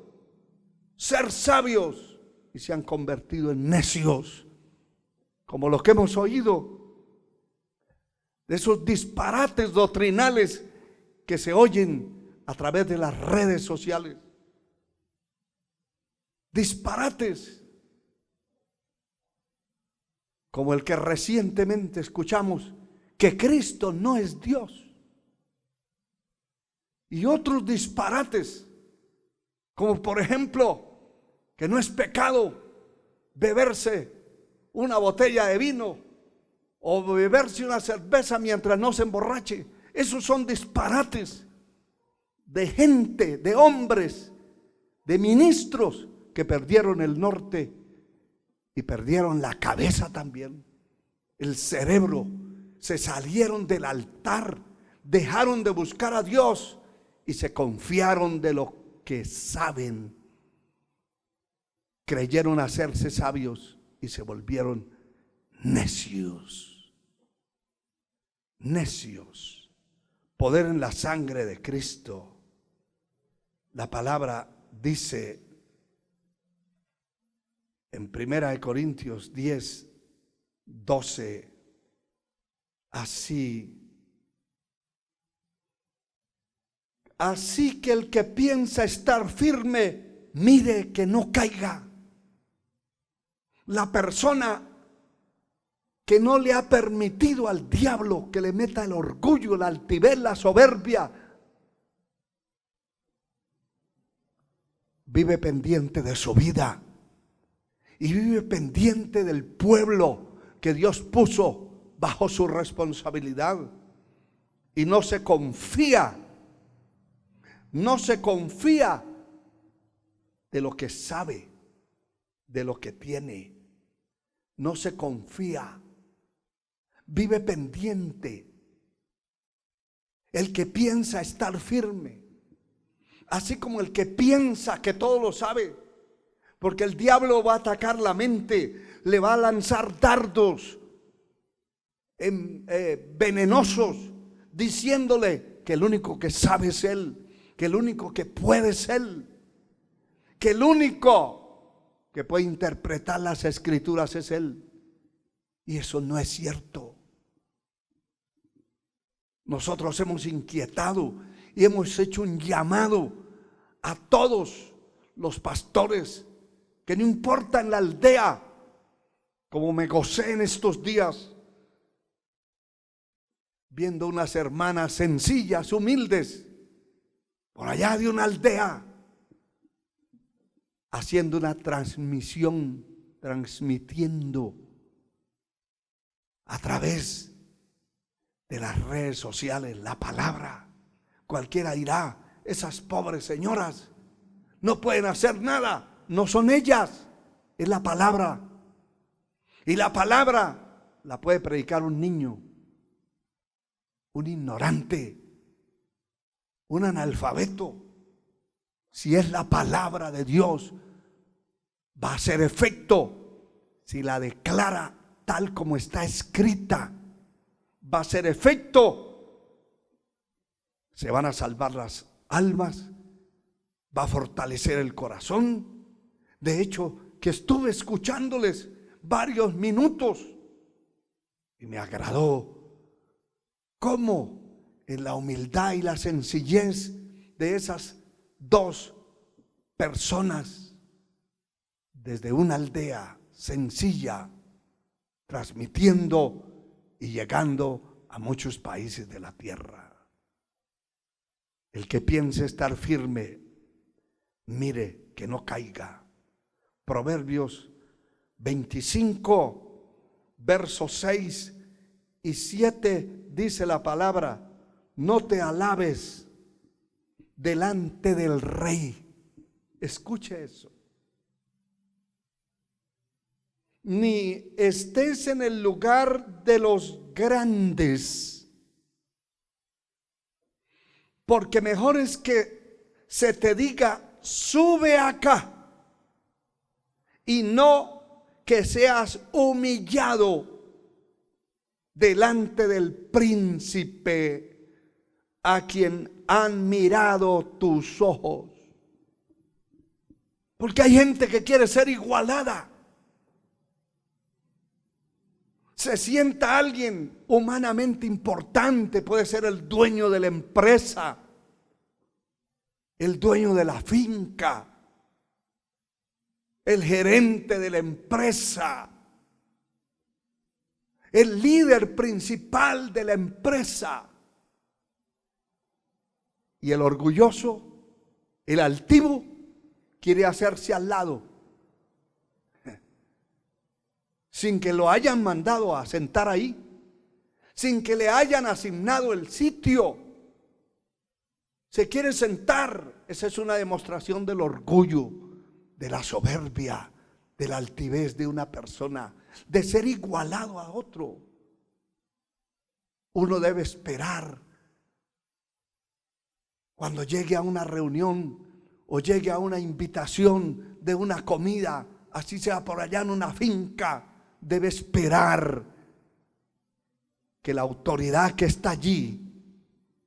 ser sabios y se han convertido en necios, como lo que hemos oído, de esos disparates doctrinales que se oyen a través de las redes sociales. Disparates como el que recientemente escuchamos, que Cristo no es Dios, y otros disparates como por ejemplo que no es pecado beberse una botella de vino o beberse una cerveza mientras no se emborrache. Esos son disparates de gente, de hombres, de ministros que perdieron el norte y perdieron la cabeza también, el cerebro. Se salieron del altar, dejaron de buscar a Dios y se confiaron de lo que saben. Creyeron hacerse sabios y se volvieron necios. Necios. Poder en la sangre de Cristo. La palabra dice en 1 Corintios 10, 12, así que el que piensa estar firme, mire que no caiga. La persona que no le ha permitido al diablo que le meta el orgullo, la altivez, la soberbia, vive pendiente de su vida y vive pendiente del pueblo que Dios puso bajo su responsabilidad, y no se confía de lo que sabe, de lo que tiene. No se confía, vive pendiente. El que piensa estar firme, así como el que piensa que todo lo sabe, porque el diablo va a atacar la mente, le va a lanzar dardos venenosos, diciéndole que el único que sabe es él, que el único que puede es él, que el único que puede interpretar las escrituras es él. Y eso no es cierto. Nosotros hemos inquietado y hemos hecho un llamado a todos los pastores, que no importa en la aldea, como me gocé en estos días viendo unas hermanas sencillas, humildes, por allá de una aldea, haciendo una transmisión, transmitiendo a través de las redes sociales la palabra. Cualquiera dirá, esas pobres señoras no pueden hacer nada. No son ellas, es la palabra. Y la palabra la puede predicar un niño, un ignorante, un analfabeto. Si es la palabra de Dios, va a hacer efecto. Si la declara tal como está escrita, va a hacer efecto. Se van a salvar las almas, va a fortalecer el corazón. De hecho, que estuve escuchándoles varios minutos y me agradó cómo en la humildad y la sencillez de esas dos personas desde una aldea sencilla, transmitiendo y llegando a muchos países de la tierra. El que piense estar firme, mire que no caiga. Proverbios 25, versos 6 y 7 dice la palabra: no te alabes delante del rey. Escuche eso. Ni estés en el lugar de los grandes, porque mejor es que se te diga sube acá, y no que seas humillado delante del príncipe a quien han mirado tus ojos. Porque hay gente que quiere ser igualada. Se sienta alguien humanamente importante, puede ser el dueño de la empresa, el dueño de la finca, el gerente de la empresa, el líder principal de la empresa. Y el orgulloso, el altivo, quiere hacerse al lado, sin que lo hayan mandado a sentar ahí, sin que le hayan asignado el sitio. Se quiere sentar. Esa es una demostración del orgullo, de la soberbia, de la altivez de una persona, de ser igualado a otro. Uno debe esperar cuando llegue a una reunión o llegue a una invitación de una comida, así sea por allá en una finca, debe esperar que la autoridad que está allí,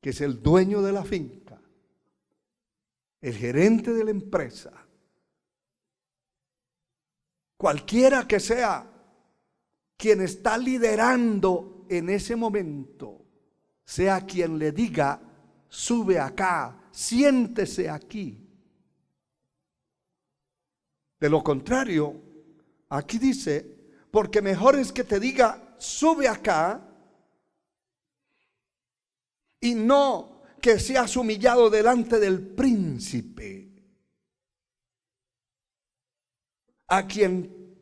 que es el dueño de la finca, el gerente de la empresa, cualquiera que sea quien está liderando en ese momento, sea quien le diga sube acá, siéntese aquí. De lo contrario, aquí dice, porque mejor es que te diga sube acá y no que seas humillado delante del príncipe a quien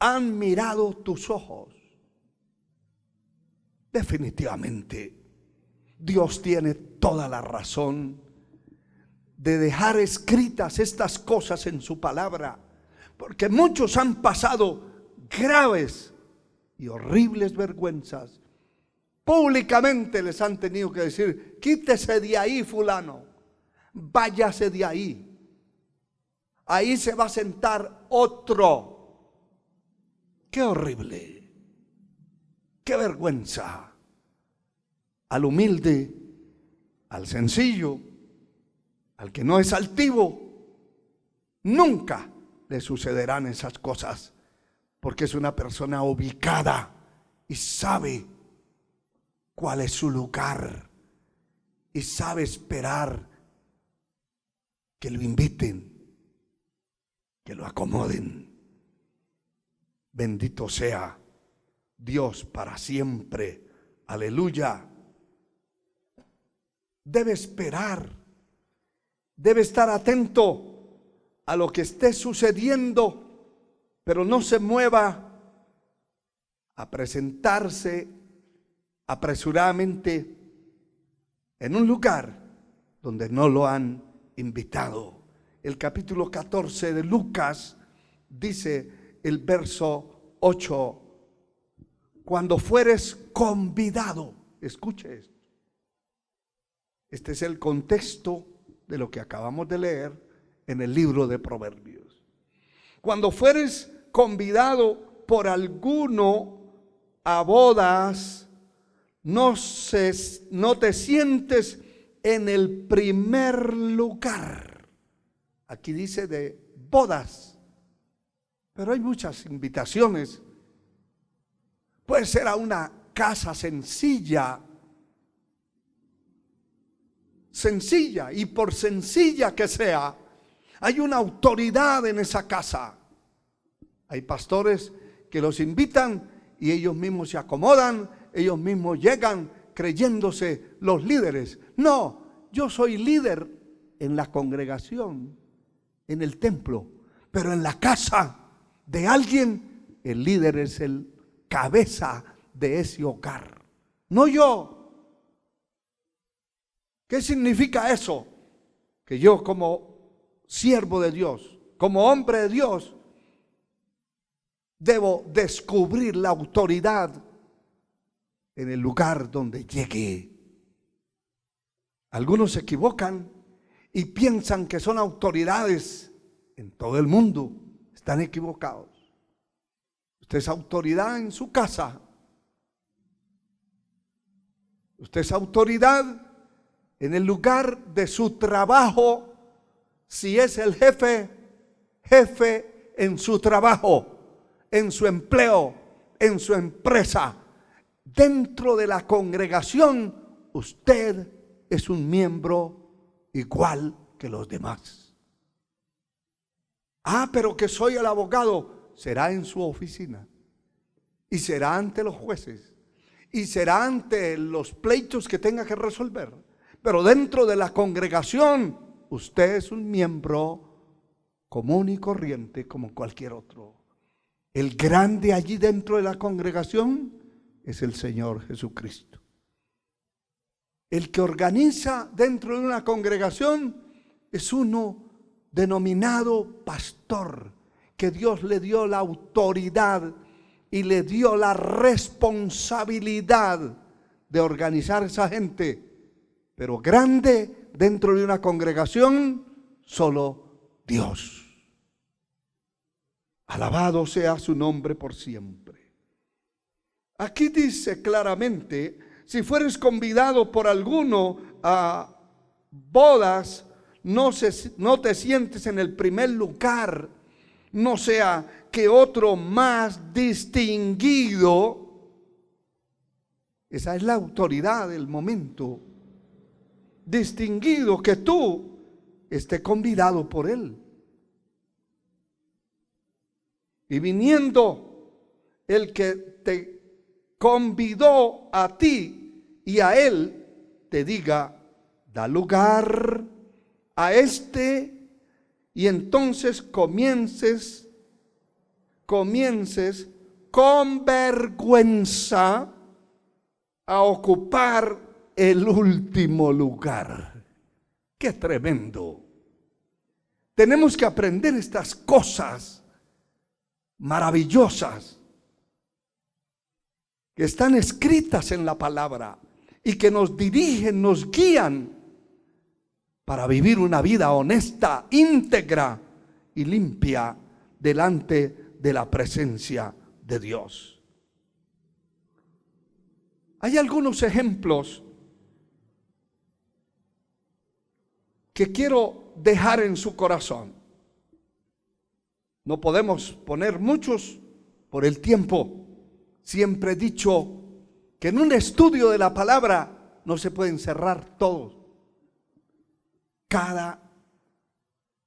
han mirado tus ojos. Definitivamente Dios tiene toda la razón de dejar escritas estas cosas en su palabra, porque muchos han pasado graves y horribles vergüenzas. Públicamente les han tenido que decir, quítese de ahí fulano, váyase de ahí. Ahí se va a sentar otro. Qué horrible, qué vergüenza. Al humilde, al sencillo, al que no es altivo, nunca le sucederán esas cosas, porque es una persona ubicada y sabe cuál es su lugar y sabe esperar que lo inviten, que lo acomoden. Bendito sea Dios para siempre. Aleluya. Debe esperar, debe estar atento a lo que esté sucediendo, pero no se mueva a presentarse apresuradamente en un lugar donde no lo han invitado. El capítulo 14 de Lucas dice el verso 8: cuando fueres convidado, escuche esto. Este es el contexto de lo que acabamos de leer en el libro de Proverbios. Cuando fueres convidado por alguno a bodas, no te sientes en el primer lugar. Aquí dice de bodas, pero hay muchas invitaciones. Puede ser a una casa sencilla, y por sencilla que sea, hay una autoridad en esa casa. Hay pastores que los invitan y ellos mismos se acomodan, ellos mismos llegan creyéndose los líderes. No, yo soy líder en la congregación, en el templo, pero en la casa de alguien, el líder es el cabeza de ese hogar, no yo. ¿Qué significa eso? Que yo, como siervo de Dios, como hombre de Dios, debo descubrir la autoridad en el lugar donde llegue. Algunos se equivocan y piensan que son autoridades en todo el mundo. Están equivocados. Usted es autoridad en su casa. Usted es autoridad en el lugar de su trabajo. Si es el jefe en su trabajo, en su empleo, en su empresa. Dentro de la congregación, usted es un miembro igual que los demás. Pero que soy el abogado. Será en su oficina, y será ante los jueces, y será ante los pleitos que tenga que resolver. Pero dentro de la congregación, usted es un miembro común y corriente como cualquier otro. El grande allí dentro de la congregación es el Señor Jesucristo. El que organiza dentro de una congregación es uno denominado pastor, que Dios le dio la autoridad y le dio la responsabilidad de organizar esa gente. Pero grande dentro de una congregación, solo Dios. Alabado sea su nombre por siempre. Aquí dice claramente: si fueres convidado por alguno a bodas, no te sientes en el primer lugar, no sea que otro más distinguido. Esa es la autoridad del momento. Distinguido, que tú esté convidado por él. Y viniendo el que te convidó a ti y a él, te diga: da lugar a este, y entonces comiences con vergüenza a ocupar el último lugar. ¡Qué tremendo! Tenemos que aprender estas cosas maravillosas que están escritas en la palabra y que nos dirigen, nos guían para vivir una vida honesta, íntegra y limpia delante de la presencia de Dios. Hay algunos ejemplos que quiero dejar en su corazón. No podemos poner muchos por el tiempo. Siempre he dicho que en un estudio de la palabra no se pueden cerrar todos. Cada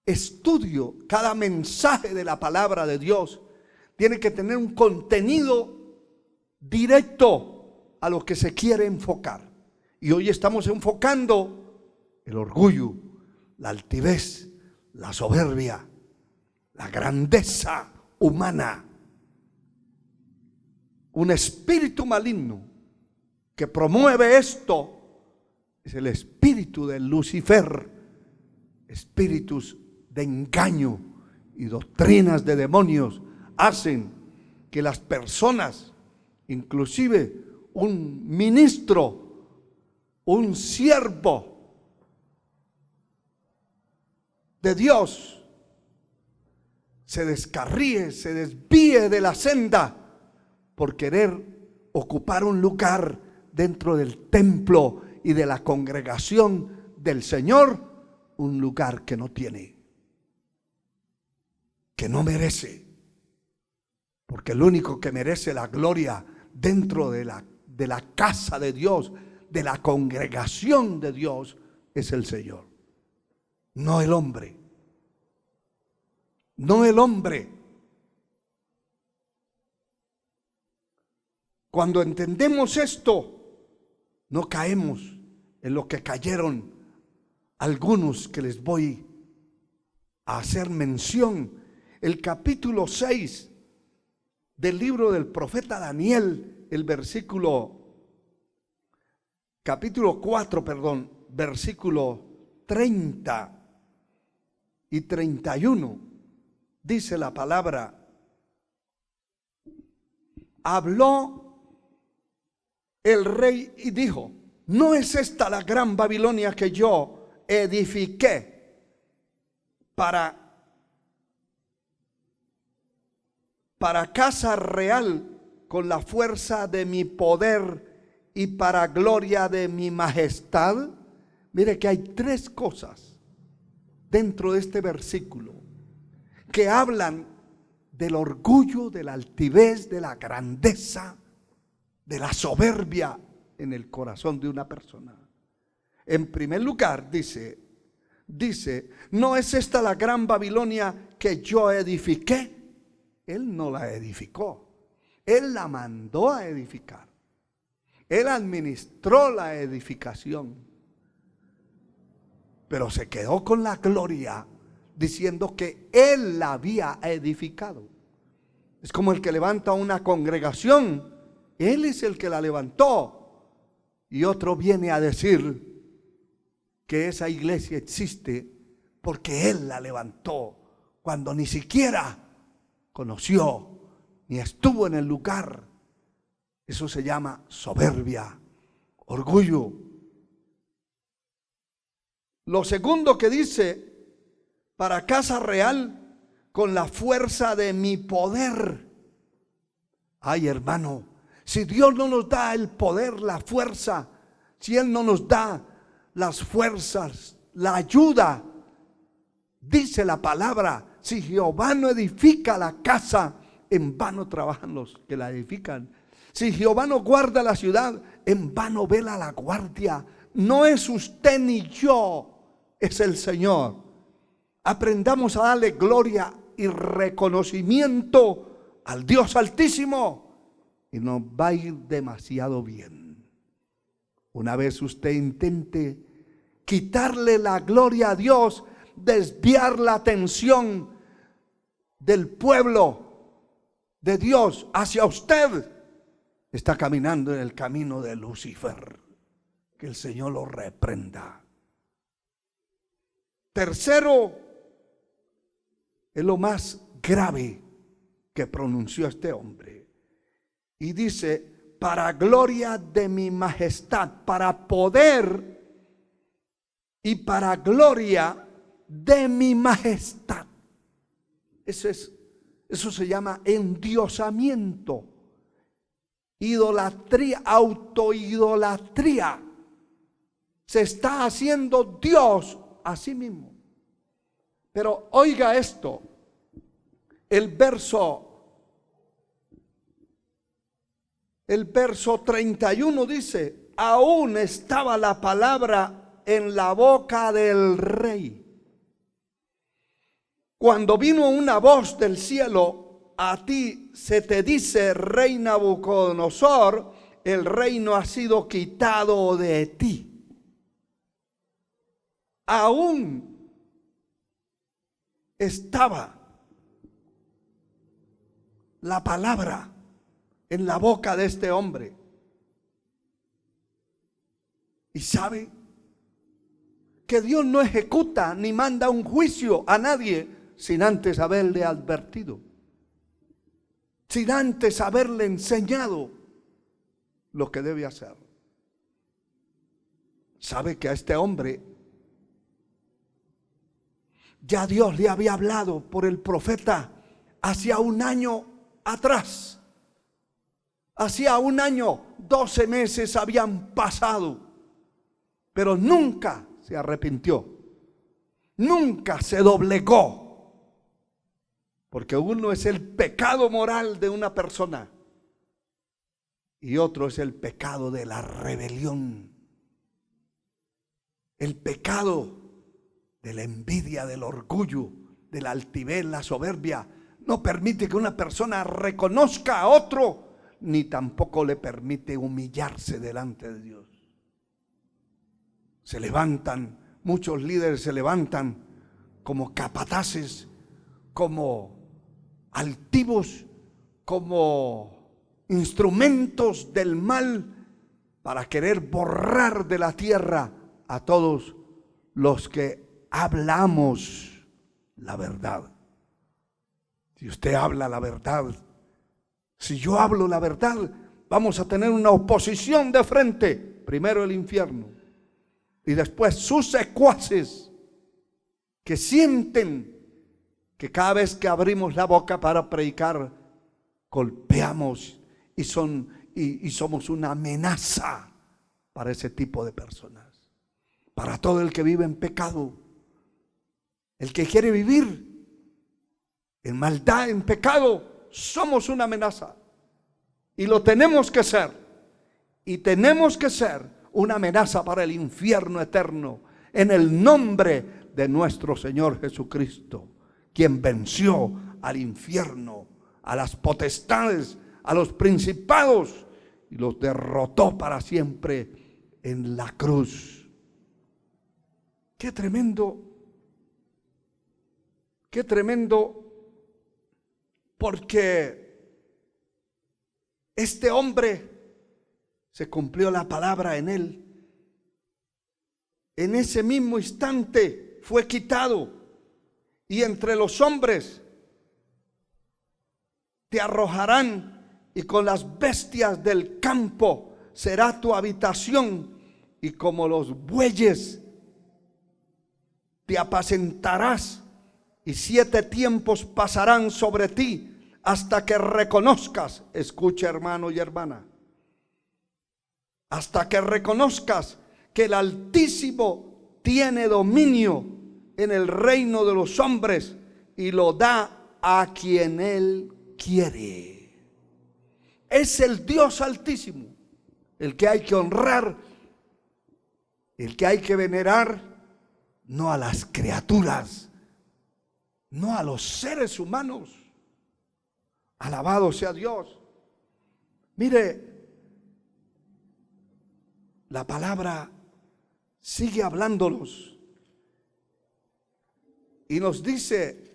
estudio, cada mensaje de la palabra de Dios tiene que tener un contenido directo a lo que se quiere enfocar. Y hoy estamos enfocando el orgullo, la altivez, la soberbia, la grandeza humana. Un espíritu maligno que promueve esto es el espíritu de Lucifer, espíritus de engaño y doctrinas de demonios hacen que las personas, inclusive un ministro, un siervo de Dios, se descarríe, se desvíe de la senda por querer ocupar un lugar dentro del templo y de la congregación del Señor, un lugar que no tiene, que no merece, porque el único que merece la gloria dentro de la casa de Dios, de la congregación de Dios, es el Señor, no el hombre, no el hombre. Cuando entendemos esto, no caemos en lo que cayeron algunos que les voy a hacer mención. El capítulo 6 del libro del profeta Daniel, el capítulo 4, versículo 30 y 31, dice la palabra: habló el rey y dijo: ¿no es esta la gran Babilonia que yo edifiqué para casa real con la fuerza de mi poder y para gloria de mi majestad? Mire que hay tres cosas dentro de este versículo que hablan del orgullo, de la altivez, de la grandeza, de la soberbia en el corazón de una persona. En primer lugar dice, ¿no es esta la gran Babilonia que yo edifiqué? Él no la edificó, él la mandó a edificar, él administró la edificación, pero se quedó con la gloria diciendo que él la había edificado. Es como el que levanta una congregación, él es el que la levantó, y otro viene a decir que esa iglesia existe porque él la levantó, cuando ni siquiera conoció ni estuvo en el lugar. Eso se llama soberbia, orgullo. Lo segundo que dice: para casa real con la fuerza de mi poder. Ay, hermano, si Dios no nos da el poder, la fuerza, si Él no nos da las fuerzas, la ayuda, dice la palabra: si Jehová no edifica la casa, en vano trabajan los que la edifican. Si Jehová no guarda la ciudad, en vano vela la guardia. No es usted ni yo, es el Señor. Aprendamos a darle gloria y reconocimiento al Dios Altísimo, y nos va a ir demasiado bien. Una vez usted intente quitarle la gloria a Dios, desviar la atención del pueblo de Dios hacia usted, está caminando en el camino de Lucifer. Que el Señor lo reprenda. Tercero, es lo más grave que pronunció este hombre. Y dice: para gloria de mi majestad, para poder y para gloria de mi majestad. Eso se llama endiosamiento, idolatría, autoidolatría. Se está haciendo Dios a sí mismo. Pero oiga esto, el verso 31 dice: aún estaba la palabra en la boca del rey, cuando vino una voz del cielo: a ti se te dice, rey Nabucodonosor, el reino ha sido quitado de ti. Aún estaba la palabra en la boca de este hombre. Y sabe que Dios no ejecuta ni manda un juicio a nadie sin antes haberle advertido, sin antes haberle enseñado lo que debe hacer. Sabe que a este hombre ya Dios le había hablado por el profeta hacía un año atrás. Hacía un año, 12 meses habían pasado, pero nunca se arrepintió, nunca se doblegó, porque uno es el pecado moral de una persona y otro es el pecado de la rebelión, el pecado de la envidia, del orgullo, de la altivez, la soberbia. No permite que una persona reconozca a otro, ni tampoco le permite humillarse delante de Dios. Se levantan, muchos líderes se levantan como capataces, como altivos, como instrumentos del mal para querer borrar de la tierra a todos los que hablamos la verdad. Si usted habla la verdad, si yo hablo la verdad, vamos a tener una oposición de frente. Primero el infierno y después sus secuaces que sienten que cada vez que abrimos la boca para predicar, golpeamos y somos una amenaza para ese tipo de personas, para todo el que vive en pecado. El que quiere vivir en maldad, en pecado, somos una amenaza. Y lo tenemos que ser. Y tenemos que ser una amenaza para el infierno eterno. En el nombre de nuestro Señor Jesucristo, quien venció al infierno, a las potestades, a los principados, y los derrotó para siempre en la cruz. Qué tremendo. Qué tremendo, porque este hombre se cumplió la palabra en él. En ese mismo instante fue quitado, y entre los hombres te arrojarán, y con las bestias del campo será tu habitación, y como los bueyes te apacentarás. Y 7 tiempos pasarán sobre ti hasta que reconozcas, escucha hermano y hermana, hasta que reconozcas que el Altísimo tiene dominio en el reino de los hombres y lo da a quien Él quiere. Es el Dios Altísimo el que hay que honrar, el que hay que venerar, no a las criaturas, no a los seres humanos. Alabado sea Dios. Mire, la palabra sigue hablándonos y nos dice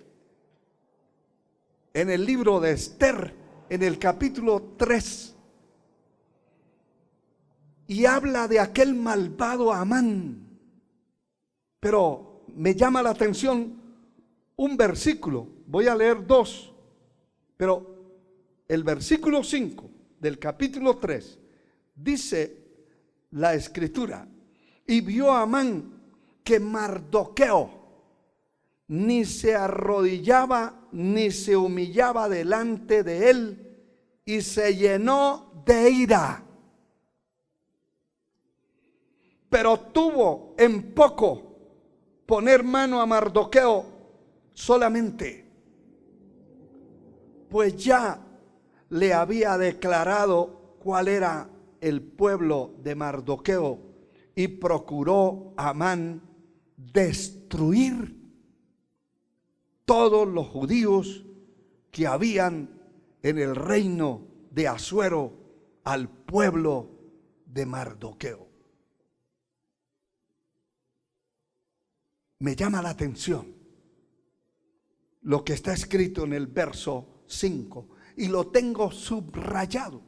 en el libro de Esther, en el capítulo 3, y habla de aquel malvado Amán. Pero me llama la atención un versículo, voy a leer 2, pero el versículo 5 del capítulo 3 dice la escritura: y vio a Amán que Mardoqueo ni se arrodillaba ni se humillaba delante de él, y se llenó de ira, pero tuvo en poco poner mano a Mardoqueo solamente, pues ya le había declarado cuál era el pueblo de Mardoqueo, y procuró Amán destruir todos los judíos que habían en el reino de Asuero al pueblo de Mardoqueo. Me llama la atención lo que está escrito en el verso 5. y lo tengo subrayado.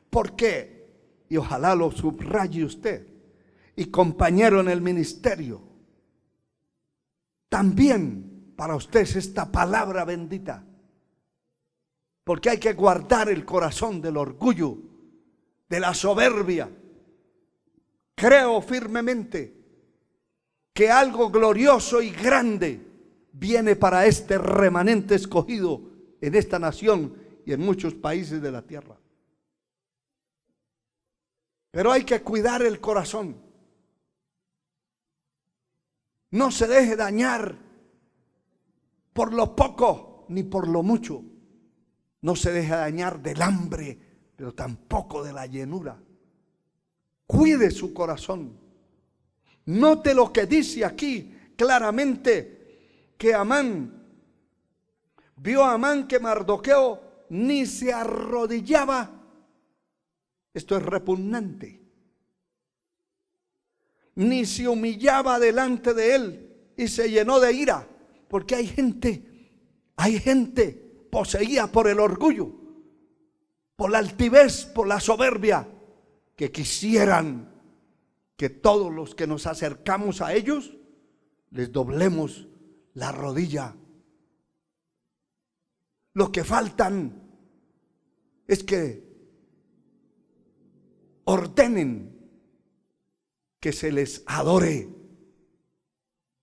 ¿Por qué? Y ojalá lo subraye usted. Y compañero en el ministerio, también para usted es esta palabra bendita. Porque hay que guardar el corazón del orgullo, de la soberbia. Creo firmemente que algo glorioso y grande viene para este remanente escogido en esta nación y en muchos países de la tierra. Pero hay que cuidar el corazón. No se deje dañar por lo poco ni por lo mucho. No se deje dañar del hambre, pero tampoco de la llenura. Cuide su corazón. Note lo que dice aquí claramente, que Amán, vio a Amán que Mardoqueo ni se arrodillaba. Esto es repugnante. Ni se humillaba delante de él y se llenó de ira. Porque hay gente poseída por el orgullo, por la altivez, por la soberbia, que quisieran que todos los que nos acercamos a ellos les doblemos la rodilla. Lo que faltan es que ordenen que se les adore.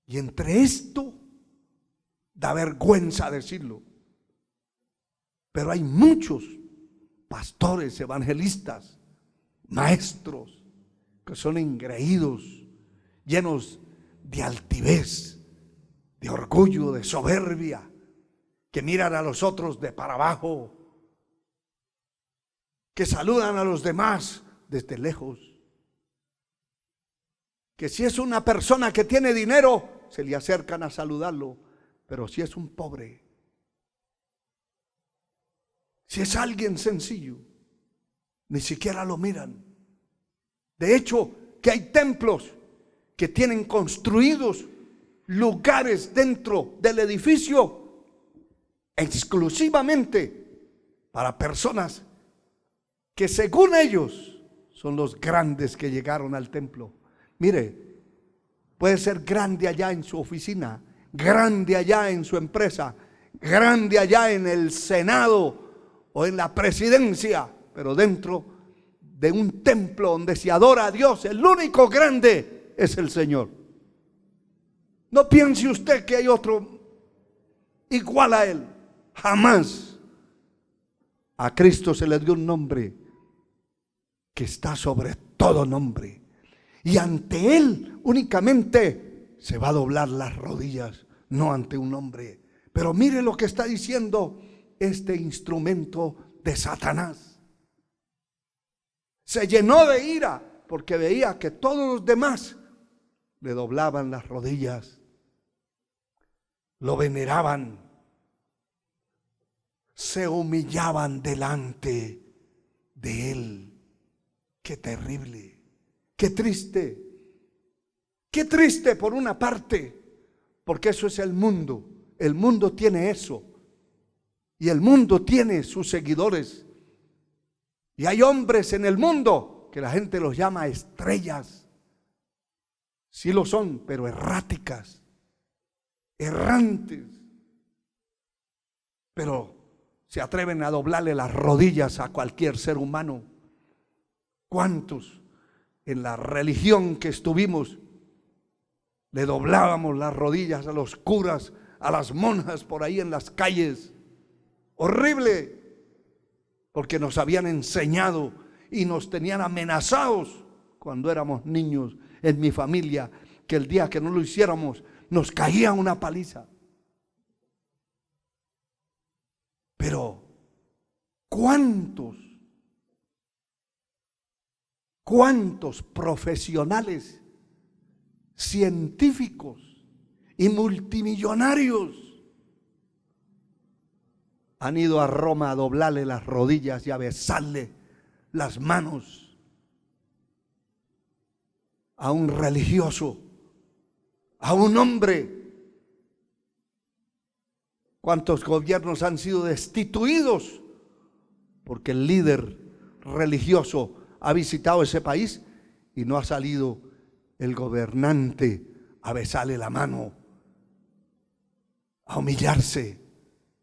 Y entre esto da vergüenza decirlo, pero hay muchos pastores, evangelistas, maestros que son engreídos, llenos de altivez, de orgullo, de soberbia, que miran a los otros de para abajo, que saludan a los demás desde lejos, que si es una persona que tiene dinero, se le acercan a saludarlo, pero si es un pobre, si es alguien sencillo, ni siquiera lo miran. De hecho, que hay templos que tienen construidos lugares dentro del edificio exclusivamente para personas que según ellos son los grandes que llegaron al templo. Mire, puede ser grande allá en su oficina, grande allá en su empresa, grande allá en el Senado o en la presidencia, pero dentro de un templo donde se adora a Dios, el único grande es el Señor. No piense usted que hay otro igual a Él. Jamás. A Cristo se le dio un nombre que está sobre todo nombre. Y ante Él únicamente se va a doblar las rodillas, no ante un hombre. Pero mire lo que está diciendo este instrumento de Satanás. Se llenó de ira porque veía que todos los demás le doblaban las rodillas, lo veneraban, se humillaban delante de él. Qué terrible, qué triste por una parte, porque eso es el mundo. El mundo tiene eso y el mundo tiene sus seguidores. Y hay hombres en el mundo que la gente los llama estrellas. Sí lo son, pero erráticas, errantes. Pero se atreven a doblarle las rodillas a cualquier ser humano. ¿Cuántos en la religión que estuvimos le doblábamos las rodillas a los curas, a las monjas por ahí en las calles? Horrible. Porque nos habían enseñado y nos tenían amenazados cuando éramos niños en mi familia, que el día que no lo hiciéramos nos caía una paliza. Pero ¿cuántos profesionales, científicos y multimillonarios han ido a Roma a doblarle las rodillas y a besarle las manos a un religioso, a un hombre ¿Cuántos gobiernos han sido destituidos porque el líder religioso ha visitado ese país y no ha salido el gobernante a besarle la mano, a humillarse,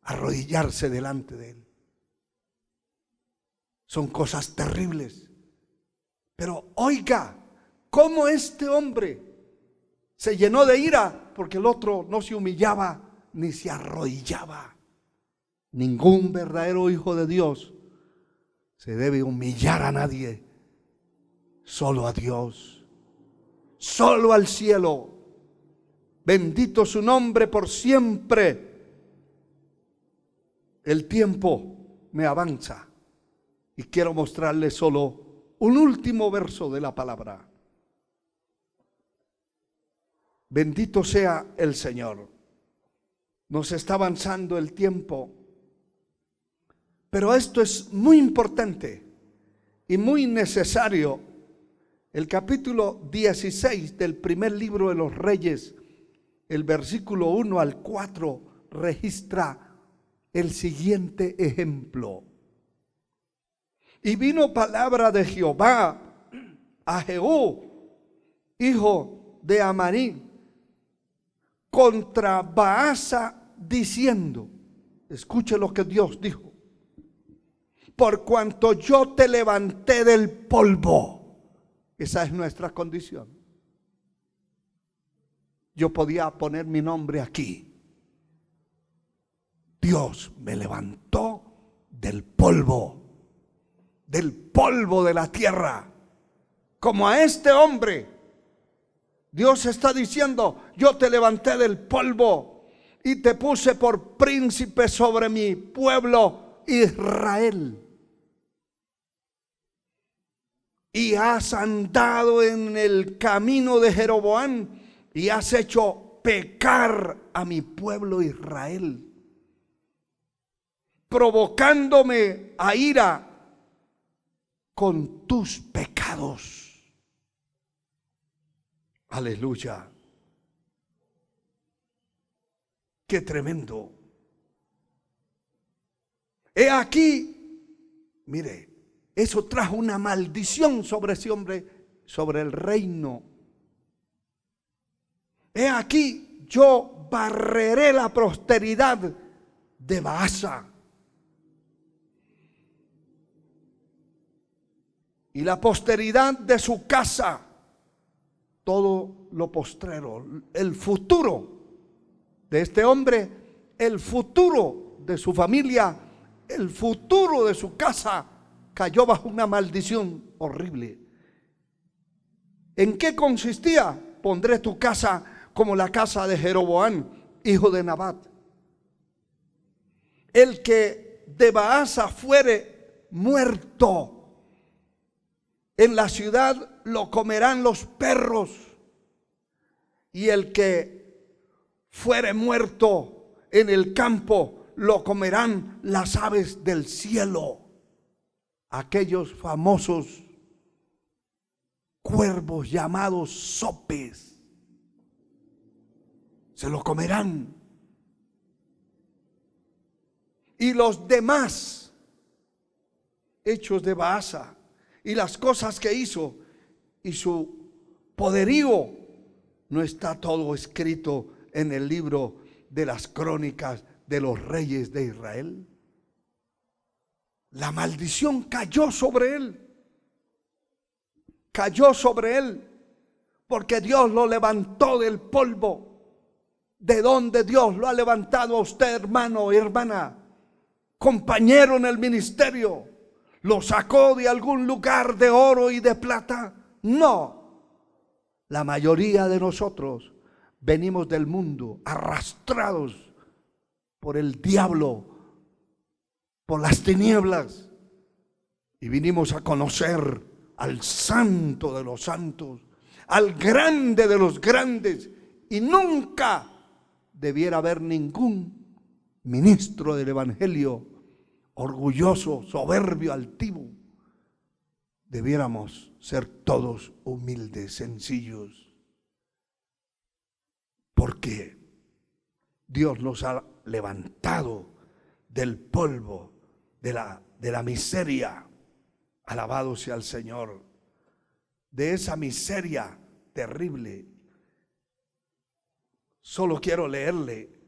a arrodillarse delante de él? Son cosas terribles. Pero oiga, cómo este hombre se llenó de ira porque el otro no se humillaba ni se arrodillaba. Ningún verdadero hijo de Dios se debe humillar a nadie, solo a Dios, solo al cielo. Bendito su nombre por siempre. El tiempo me avanza y quiero mostrarles solo un último verso de la palabra. Bendito sea el Señor. Nos está avanzando el tiempo, pero esto es muy importante y muy necesario. El capítulo 16 del primer libro de los Reyes, el versículo 1 al 4, registra el siguiente ejemplo. Y vino palabra de Jehová a Jehú, hijo de Amarí, contra Baasa, diciendo, escuche lo que Dios dijo: por cuanto yo te levanté del polvo. Esa es nuestra condición. Yo podía poner mi nombre aquí. Dios me levantó del polvo de la tierra. Como a este hombre, Dios está diciendo: yo te levanté del polvo y te puse por príncipe sobre mi pueblo Israel. Y has andado en el camino de Jeroboam y has hecho pecar a mi pueblo Israel, provocándome a ira con tus pecados. Aleluya. Qué tremendo. He aquí, mire, eso trajo una maldición sobre ese hombre, sobre el reino. He aquí, yo barreré la posteridad de Baasa y la posteridad de su casa, todo lo postrero, el futuro de este hombre, el futuro de su familia, el futuro de su casa, cayó bajo una maldición horrible. ¿En qué consistía? Pondré tu casa como la casa de Jeroboam, hijo de Nabat. El que de Baasa fuere muerto, en la ciudad lo comerán los perros, y el que fuere muerto en el campo lo comerán las aves del cielo. Aquellos famosos cuervos llamados sopes se lo comerán. Y los demás hechos de Baasa y las cosas que hizo y su poderío, no está todo escrito en el libro de las crónicas de los reyes de Israel. La maldición cayó sobre él. Cayó sobre él porque Dios lo levantó del polvo. ¿De dónde Dios lo ha levantado a usted, hermano y hermana, compañero en el ministerio? ¿Lo sacó de algún lugar de oro y de plata? No. La mayoría de nosotros venimos del mundo arrastrados por el diablo, por las tinieblas, y vinimos a conocer al santo de los santos, al grande de los grandes, y nunca debiera haber ningún ministro del evangelio orgulloso, soberbio, altivo. Debiéramos ser todos humildes, sencillos, porque Dios nos ha levantado del polvo, de la miseria. Alabado sea el Señor. De esa miseria terrible. Solo quiero leerle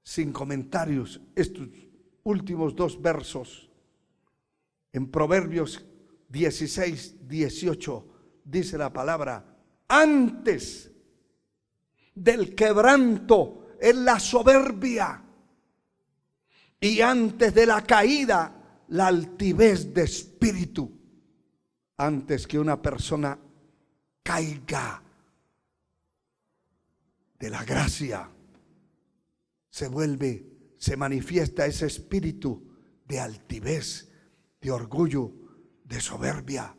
sin comentarios estos últimos 2 versos. En Proverbios 16, 18 dice la palabra: antes del quebranto es la soberbia, y antes de la caída la altivez de espíritu. Antes que una persona caiga de la gracia, se manifiesta ese espíritu de altivez, de orgullo, de soberbia.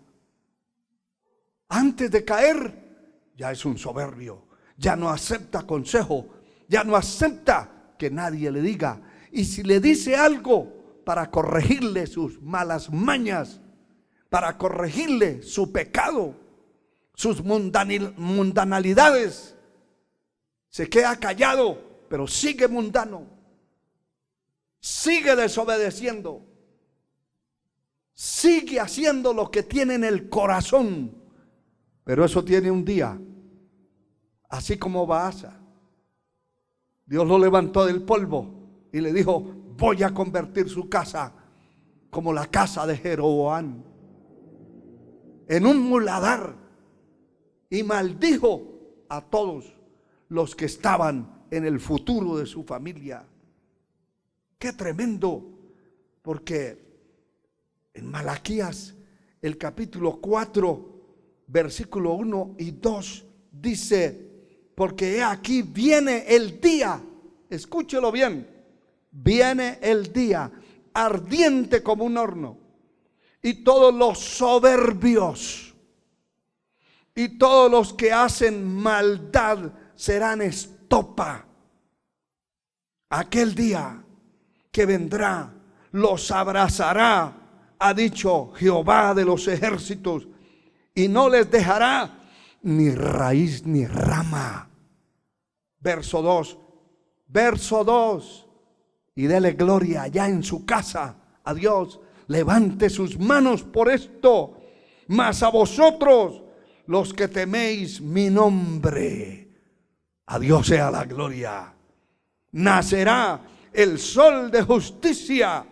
Antes de caer, ya es un soberbio, ya no acepta consejo, ya no acepta que nadie le diga. Y si le dice algo para corregirle sus malas mañas, para corregirle su pecado, sus mundanalidades, se queda callado, pero sigue mundano, sigue desobedeciendo, sigue haciendo lo que tiene en el corazón. Pero eso tiene un día, así como Baasa. Dios lo levantó del polvo y le dijo: voy a convertir su casa como la casa de Jeroboam, en un muladar, y maldijo a todos los que estaban en el futuro de su familia. Qué tremendo, porque en Malaquías, el capítulo 4, versículo 1 y 2, dice: porque he aquí viene el día, escúchelo bien, viene el día ardiente como un horno, y todos los soberbios y todos los que hacen maldad serán estopa. Aquel día que vendrá los abrazará, ha dicho Jehová de los ejércitos, y no les dejará ni raíz ni rama. Verso 2, y dele gloria allá en su casa a Dios. Levante sus manos por esto. Mas a vosotros, los que teméis mi nombre, a Dios sea la gloria. Nacerá el sol de justicia,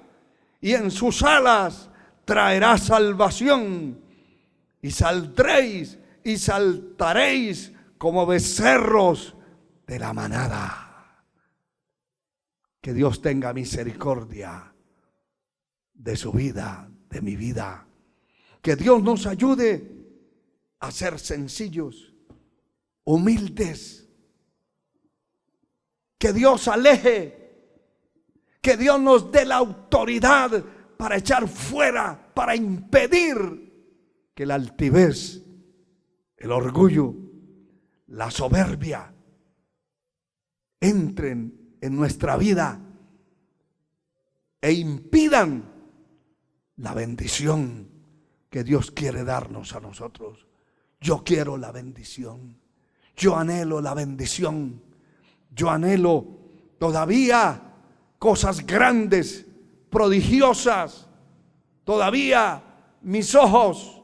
y en sus alas traerá salvación. Y saldréis y saltaréis como becerros de la manada. Que Dios tenga misericordia de su vida, de mi vida. Que Dios nos ayude a ser sencillos, humildes. Que Dios aleje, que Dios nos dé la autoridad para echar fuera, para impedir que la altivez, el orgullo, la soberbia entren en nuestra vida e impidan la bendición que Dios quiere darnos a nosotros. Yo quiero la bendición, yo anhelo la bendición, yo anhelo todavía cosas grandes, prodigiosas. Todavía mis ojos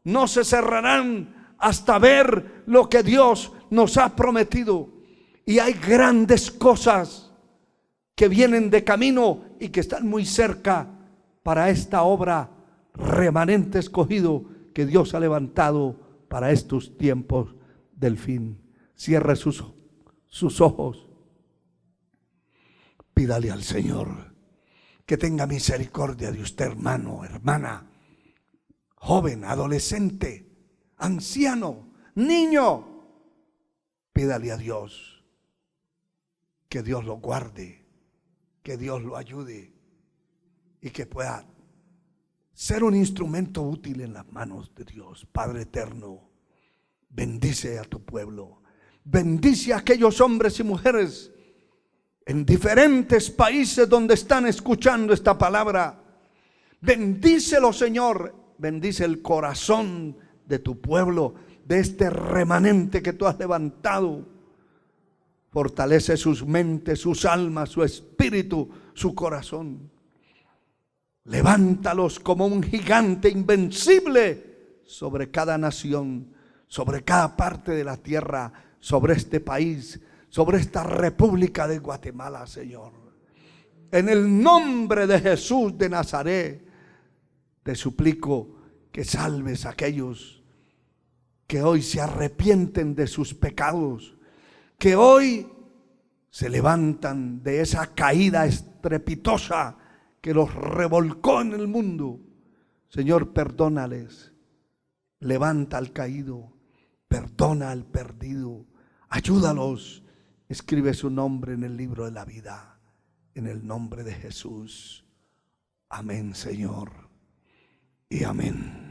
no se cerrarán hasta ver lo que Dios nos ha prometido. Y hay grandes cosas que vienen de camino y que están muy cerca para esta obra remanente escogido que Dios ha levantado para estos tiempos del fin. Cierre sus ojos. Pídale al Señor que tenga misericordia de usted, hermano, hermana, joven, adolescente, anciano, niño. Pídale a Dios que Dios lo guarde, que Dios lo ayude y que pueda ser un instrumento útil en las manos de Dios. Padre eterno, bendice a tu pueblo, bendice a aquellos hombres y mujeres en diferentes países donde están escuchando esta palabra. Bendícelo, Señor, bendice el corazón de tu pueblo, de este remanente que tú has levantado. Fortalece sus mentes, sus almas, su espíritu, su corazón. Levántalos como un gigante invencible sobre cada nación, sobre cada parte de la tierra, sobre este país, sobre esta República de Guatemala, Señor. En el nombre de Jesús de Nazaret, te suplico que salves a aquellos que hoy se arrepienten de sus pecados, que hoy se levantan de esa caída estrepitosa que los revolcó en el mundo. Señor, perdónales, levanta al caído, perdona al perdido, ayúdalos, escribe su nombre en el libro de la vida, en el nombre de Jesús. Amén, Señor, y amén.